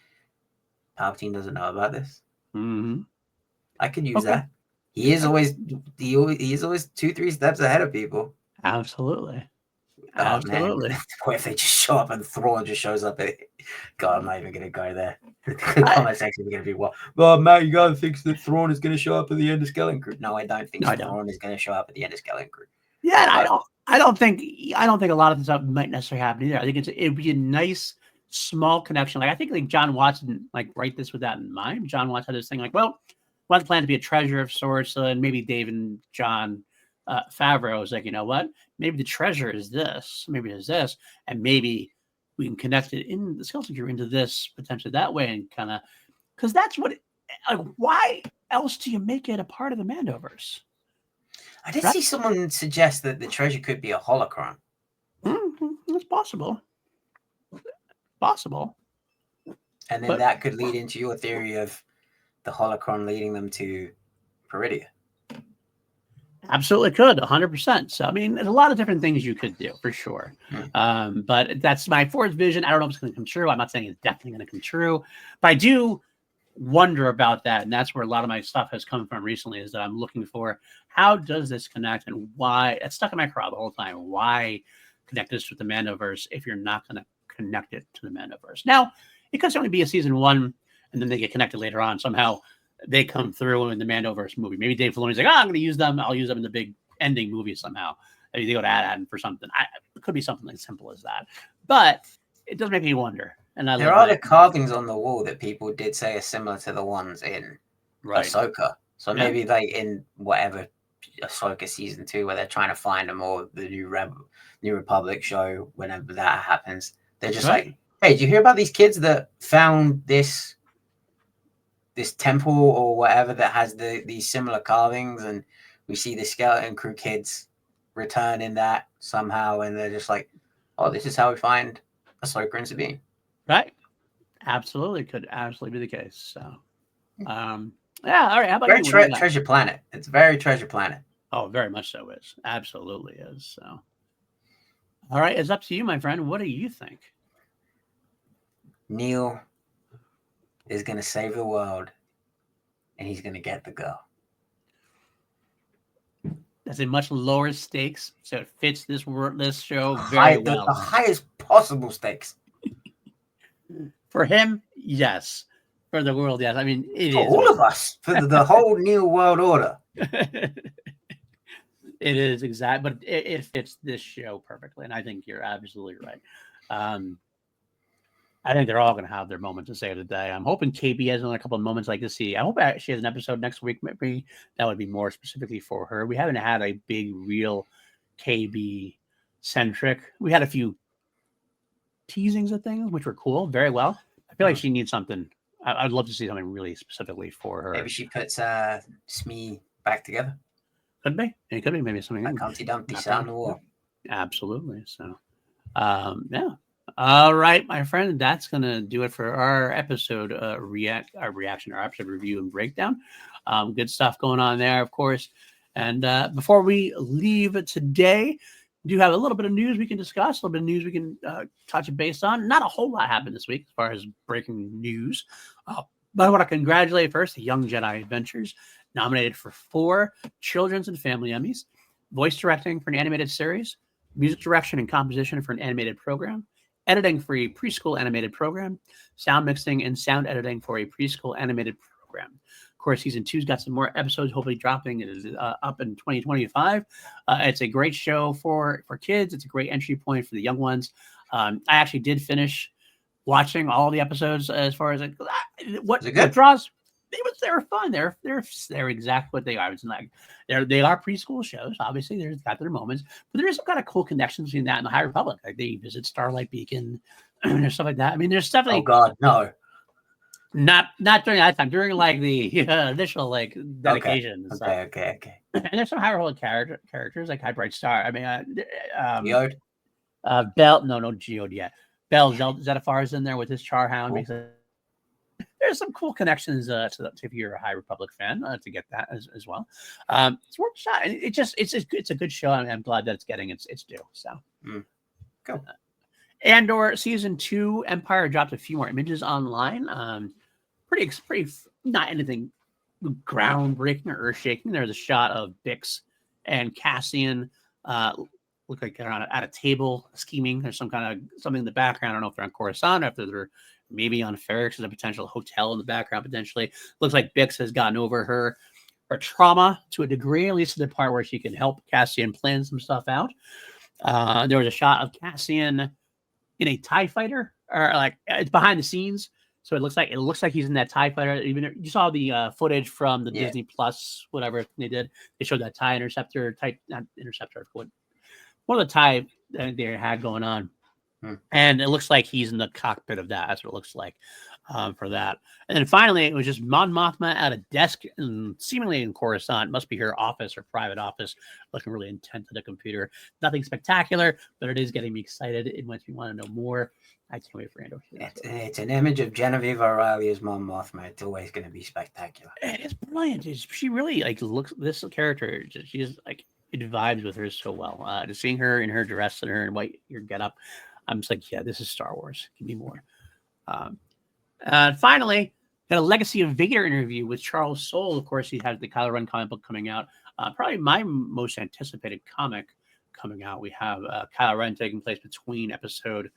Palpatine doesn't know about this. I could use that. He is always 2-3 steps ahead of people. Absolutely. Oh man, what if they just show up and Thrawn just shows up? God, I'm not even gonna go there. The comment section is gonna be what? Well, Matt, you gotta think that Thrawn is gonna show up at the end of Skeleton Crew. No, I don't think Thrawn is gonna show up at the end of Skeleton Crew. Yeah, I don't think a lot of this stuff might necessarily happen either. I think it'd be a nice small connection. Like I think John Watts didn't like write this with that in mind. John Watts had this thing like, well, we want the plan to be a treasure of sorts, and maybe Dave and John Favreau was like, you know what? Maybe the treasure is this, maybe it's this, and maybe we can connect it in the Skeleton Crew into this potentially that way, and kind of because that's what. Like, why else do you make it a part of the Mandoverse? I did see someone suggest that the treasure could be a holocron. It's possible. Possible. And then that could lead into your theory of the holocron leading them to Peridia. Absolutely could, 100%. So, I mean, there's a lot of different things you could do, for sure. But that's my fourth vision. I don't know if it's going to come true. I'm not saying it's definitely going to come true. But I do wonder about that, and that's where a lot of my stuff has come from recently, is that I'm looking for how does this connect, and why. It's stuck in my craw the whole time. Why connect this with the Mandoverse if you're not going to connect it to the Mandoverse? Now, it could certainly be a season 1, and then they get connected later on. Somehow they come through in the Mandoverse movie. Maybe Dave Filoni's like, I'm going to use them. I'll use them in the big ending movie somehow. Maybe they go to Ad for something. It could be something as simple as that. But it does make me wonder. And there are the carvings on the wall that people did say are similar to the ones in Ahsoka. So maybe like in whatever Ahsoka season 2, where they're trying to find them, or the New Republic show, whenever that happens, they're just like, hey, did you hear about these kids that found this temple or whatever that has these similar carvings, and we see the Skeleton Crew kids return in that somehow, and they're just like, oh, this is how we find Ahsoka and Sabine. Right. Absolutely. Could absolutely be the case. So, all right. How about treasure planet. It's very treasure planet. Oh, very much so is. Absolutely is. So, all right, it's up to you, my friend. What do you think? Neel is going to save the world, and he's going to get the girl. That's a much lower stakes, so it fits this show very The well. highest possible stakes. For him, yes. For the world, yes. I mean, it For is. all of us. For the whole Neel world order. It is exact, but it fits this show perfectly, and I think you're absolutely right. I think they're all going to have their moments to save the day. I'm hoping KB has another couple of moments like this. I hope she has an episode next week. Maybe that would be more specifically for her. We haven't had a big, real KB centric. We had a few teasings of things, which were cool, very well. I feel like she needs something. I'd love to see something really specifically for her. Maybe she puts Smee back together. Could be. It could be maybe something. Like Humpty Dumpty sat on the wall. Absolutely. So, yeah. All right, my friend. That's gonna do it for our episode our episode review and breakdown. Good stuff going on there, of course. And before we leave today, we do have a little bit of news we can discuss. A little bit of news we can touch base on. Not a whole lot happened this week as far as breaking news. But I want to congratulate first the Young Jedi Adventures, nominated for 4 Children's and Family Emmys, voice directing for an animated series, music direction and composition for an animated program, editing for a preschool animated program, sound mixing and sound editing for a preschool animated program. Of course, season 2's got some more episodes, hopefully dropping up in 2025. It's a great show for kids. It's a great entry point for the young ones. I actually did finish watching all the episodes as far as what draws. They were fun. They're exactly what they are. It's like they are preschool shows. Obviously, they've got their moments, but there's some kind of cool connections between that and the High Republic. Like they visit Starlight Beacon and there's stuff like that. I mean, there's definitely. Oh God, no. Not during that time. During like the initial like dedication. Okay. And there's some High Republic characters like High Bright Star. I mean, Geode? Bell. No Geode yet. Bell Zettifar is in there with his Charhound. Cool. There's some cool connections if you're a High Republic fan to get that as well. It's worth a shot. It's a good show. I'm glad that it's getting its due. So, cool. Andor season 2 Empire dropped a few more images online. Pretty not anything groundbreaking or earth shaking. There's a shot of Bix and Cassian look like they're at a table scheming. There's something in the background. I don't know if they're on Coruscant or if they're maybe on Ferrix. There's a potential hotel in the background potentially. Looks like Bix has gotten over her trauma to a degree, at least to the part where she can help Cassian plan some stuff out. There was a shot of Cassian in a TIE fighter, or like it's behind the scenes. So it looks like he's in that TIE fighter. Even you saw the footage from the Disney Plus, whatever they did. They showed that TIE interceptor, one of the TIE that they had going on. And it looks like he's in the cockpit of that. That's what it looks like for that. And then finally, it was just Mon Mothma at a desk, seemingly in Coruscant. Must be her office or private office, looking really intent at the computer. Nothing spectacular, but it is getting me excited. It makes me want to know more. I can't wait for Andor. It's an image of Genevieve O'Reilly as Mon Mothma. It's always going to be spectacular. It's brilliant. She really looks. This character, she's like it vibes with her so well. Just seeing her in her dress and her in white get up. I'm just like, yeah, this is Star Wars. Give me more. Finally, got a Legacy of Vader interview with Charles Soule. Of course, he has the Kylo Ren comic book coming out. Probably my most anticipated comic coming out. We have Kylo Ren taking place between episode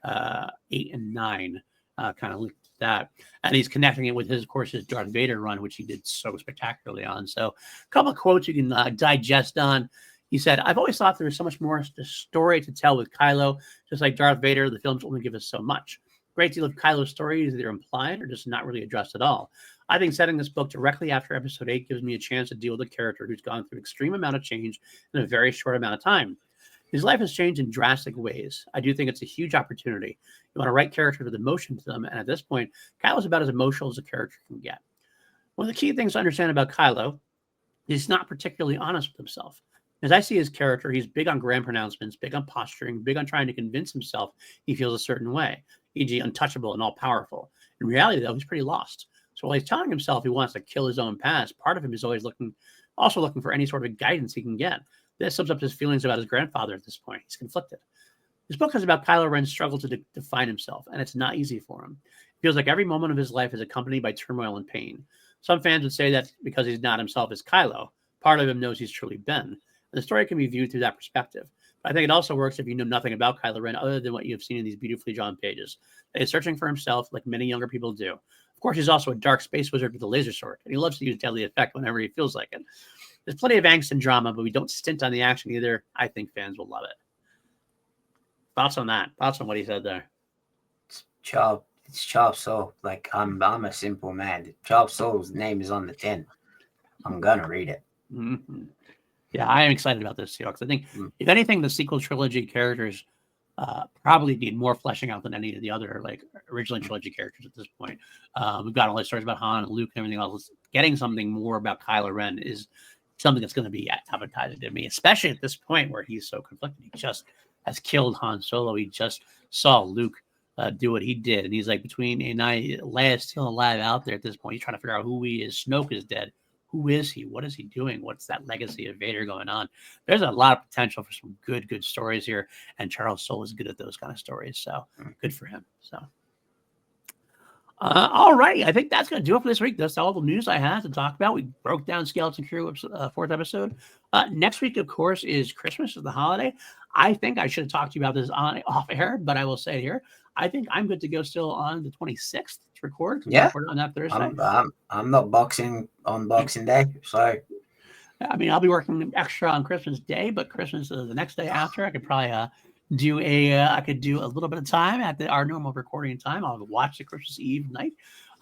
8 and 9. Kind of linked to that. And he's connecting it with his Darth Vader run, which he did so spectacularly on. So a couple of quotes you can digest on. He said, I've always thought there was so much more story to tell with Kylo. Just like Darth Vader, the films only give us so much. Great deal of Kylo's story is either implied or just not really addressed at all. I think setting this book directly after episode 8 gives me a chance to deal with a character who's gone through an extreme amount of change in a very short amount of time. His life has changed in drastic ways. I do think it's a huge opportunity. You want to write characters with emotion to them, and at this point, Kylo's about as emotional as a character can get. One of the key things to understand about Kylo is he's not particularly honest with himself. As I see his character, he's big on grand pronouncements, big on posturing, big on trying to convince himself he feels a certain way, e.g. untouchable and all-powerful. In reality, though, he's pretty lost. So while he's telling himself he wants to kill his own past, part of him is always looking also looking for any sort of guidance he can get. This sums up his feelings about his grandfather at this point. He's conflicted. This book is about Kylo Ren's struggle to define himself, and it's not easy for him. It feels like every moment of his life is accompanied by turmoil and pain. Some fans would say that because he's not himself as Kylo, part of him knows he's truly Ben. And the story can be viewed through that perspective. But I think it also works if you know nothing about Kylo Ren other than what you have seen in these beautifully drawn pages. He's searching for himself like many younger people do. Of course, he's also a dark space wizard with a laser sword, and he loves to use deadly effect whenever he feels like it. There's plenty of angst and drama, but we don't stint on the action either. I think fans will love it. Thoughts on that? Thoughts on what he said there? It's Chop Soul. Like I'm a simple man. Chop Soul's name is on the tin. I'm gonna read it. Mm-hmm. Yeah, I am excited about this too, because I think if anything, the sequel trilogy characters probably need more fleshing out than any of the other like original trilogy characters at this point. We've got all these stories about Han and Luke and everything else. Getting something more about Kylo Ren is something that's going to be appetizing to me, especially at this point where he's so conflicted. He just has killed Han Solo. He just saw Luke do what he did. And he's like, between Leia's still alive out there at this point. He's trying to figure out who he is. Snoke is dead. Who is he? What is he doing? What's that legacy of Vader going on? There's a lot of potential for some good stories here. And Charles Soule is good at those kind of stories. So good for him. So. All right. I think that's going to do it for this week. That's all the news I had to talk about. We broke down Skeleton Crew, 4th episode. Next week, of course, is Christmas, is the holiday. I think I should have talked to you about this off air, but I will say it here. I think I'm good to go still on the 26th to record. Yeah. Record on that Thursday. I'm not boxing on Boxing Day, so. I mean, I'll be working extra on Christmas Day, but Christmas is the next day after. I could probably do a little bit of time at our normal recording time. I'll watch the Christmas Eve night.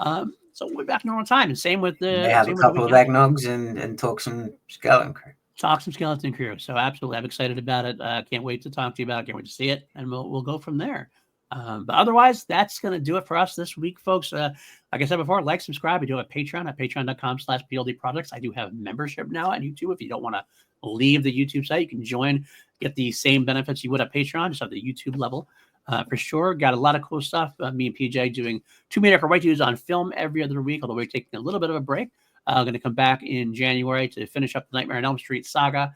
So we'll be back to normal time. And same with the. They have a couple of eggnogs and talk some Skeleton Crew. Talk some Skeleton Crew. So absolutely, I'm excited about it. Can't wait to talk to you about it. Can't wait to see it, and we'll go from there. But otherwise, that's going to do it for us this week, folks. Like I said before, like, subscribe. I do have Patreon at patreon.com/PLD Projects. I do have membership now at YouTube. If you don't want to leave the YouTube site, you can join, get the same benefits you would at Patreon, just at the YouTube level. For sure. Got a lot of cool stuff. Me and PJ doing 2 Minute Right Dudes on film every other week, although we're taking a little bit of a break. Going to come back in January to finish up the Nightmare on Elm Street saga.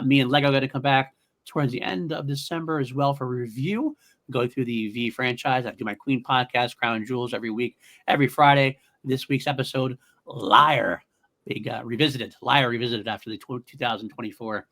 Me and Lego going to come back towards the end of December as well for review. Go through the V franchise. I do my Queen podcast, Crown Jewels, every week, every Friday. This week's episode, Liar, big revisited after the 2024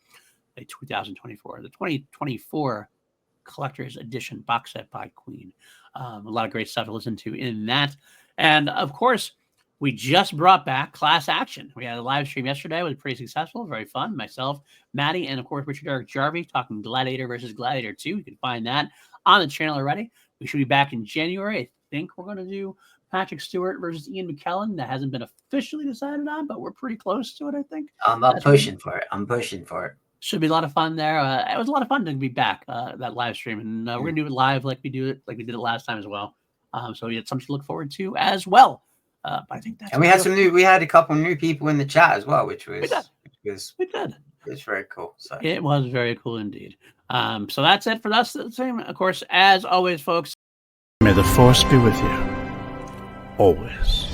Collector's Edition box set by Queen. A lot of great stuff to listen to in that. And of course, we just brought back Class Action. We had a live stream yesterday. It was pretty successful, very fun. Myself, Maddie, and of course, Richard Eric Jarvie talking Gladiator versus Gladiator 2. You can find that on the channel already. We should be back in January. I think we're going to do Patrick Stewart versus Ian McKellen. That hasn't been officially decided on, but we're pretty close to it, I think. I'm pushing for it. Should be a lot of fun there. It was a lot of fun to be back, that live stream. And we're going to do it live like we did it last time as well. So we had something to look forward to as well. But I think that's. And we had a couple new people in the chat as well, which was It's very cool. So it was very cool indeed. So that's it for us. Of course, as always, folks. May the force be with you always.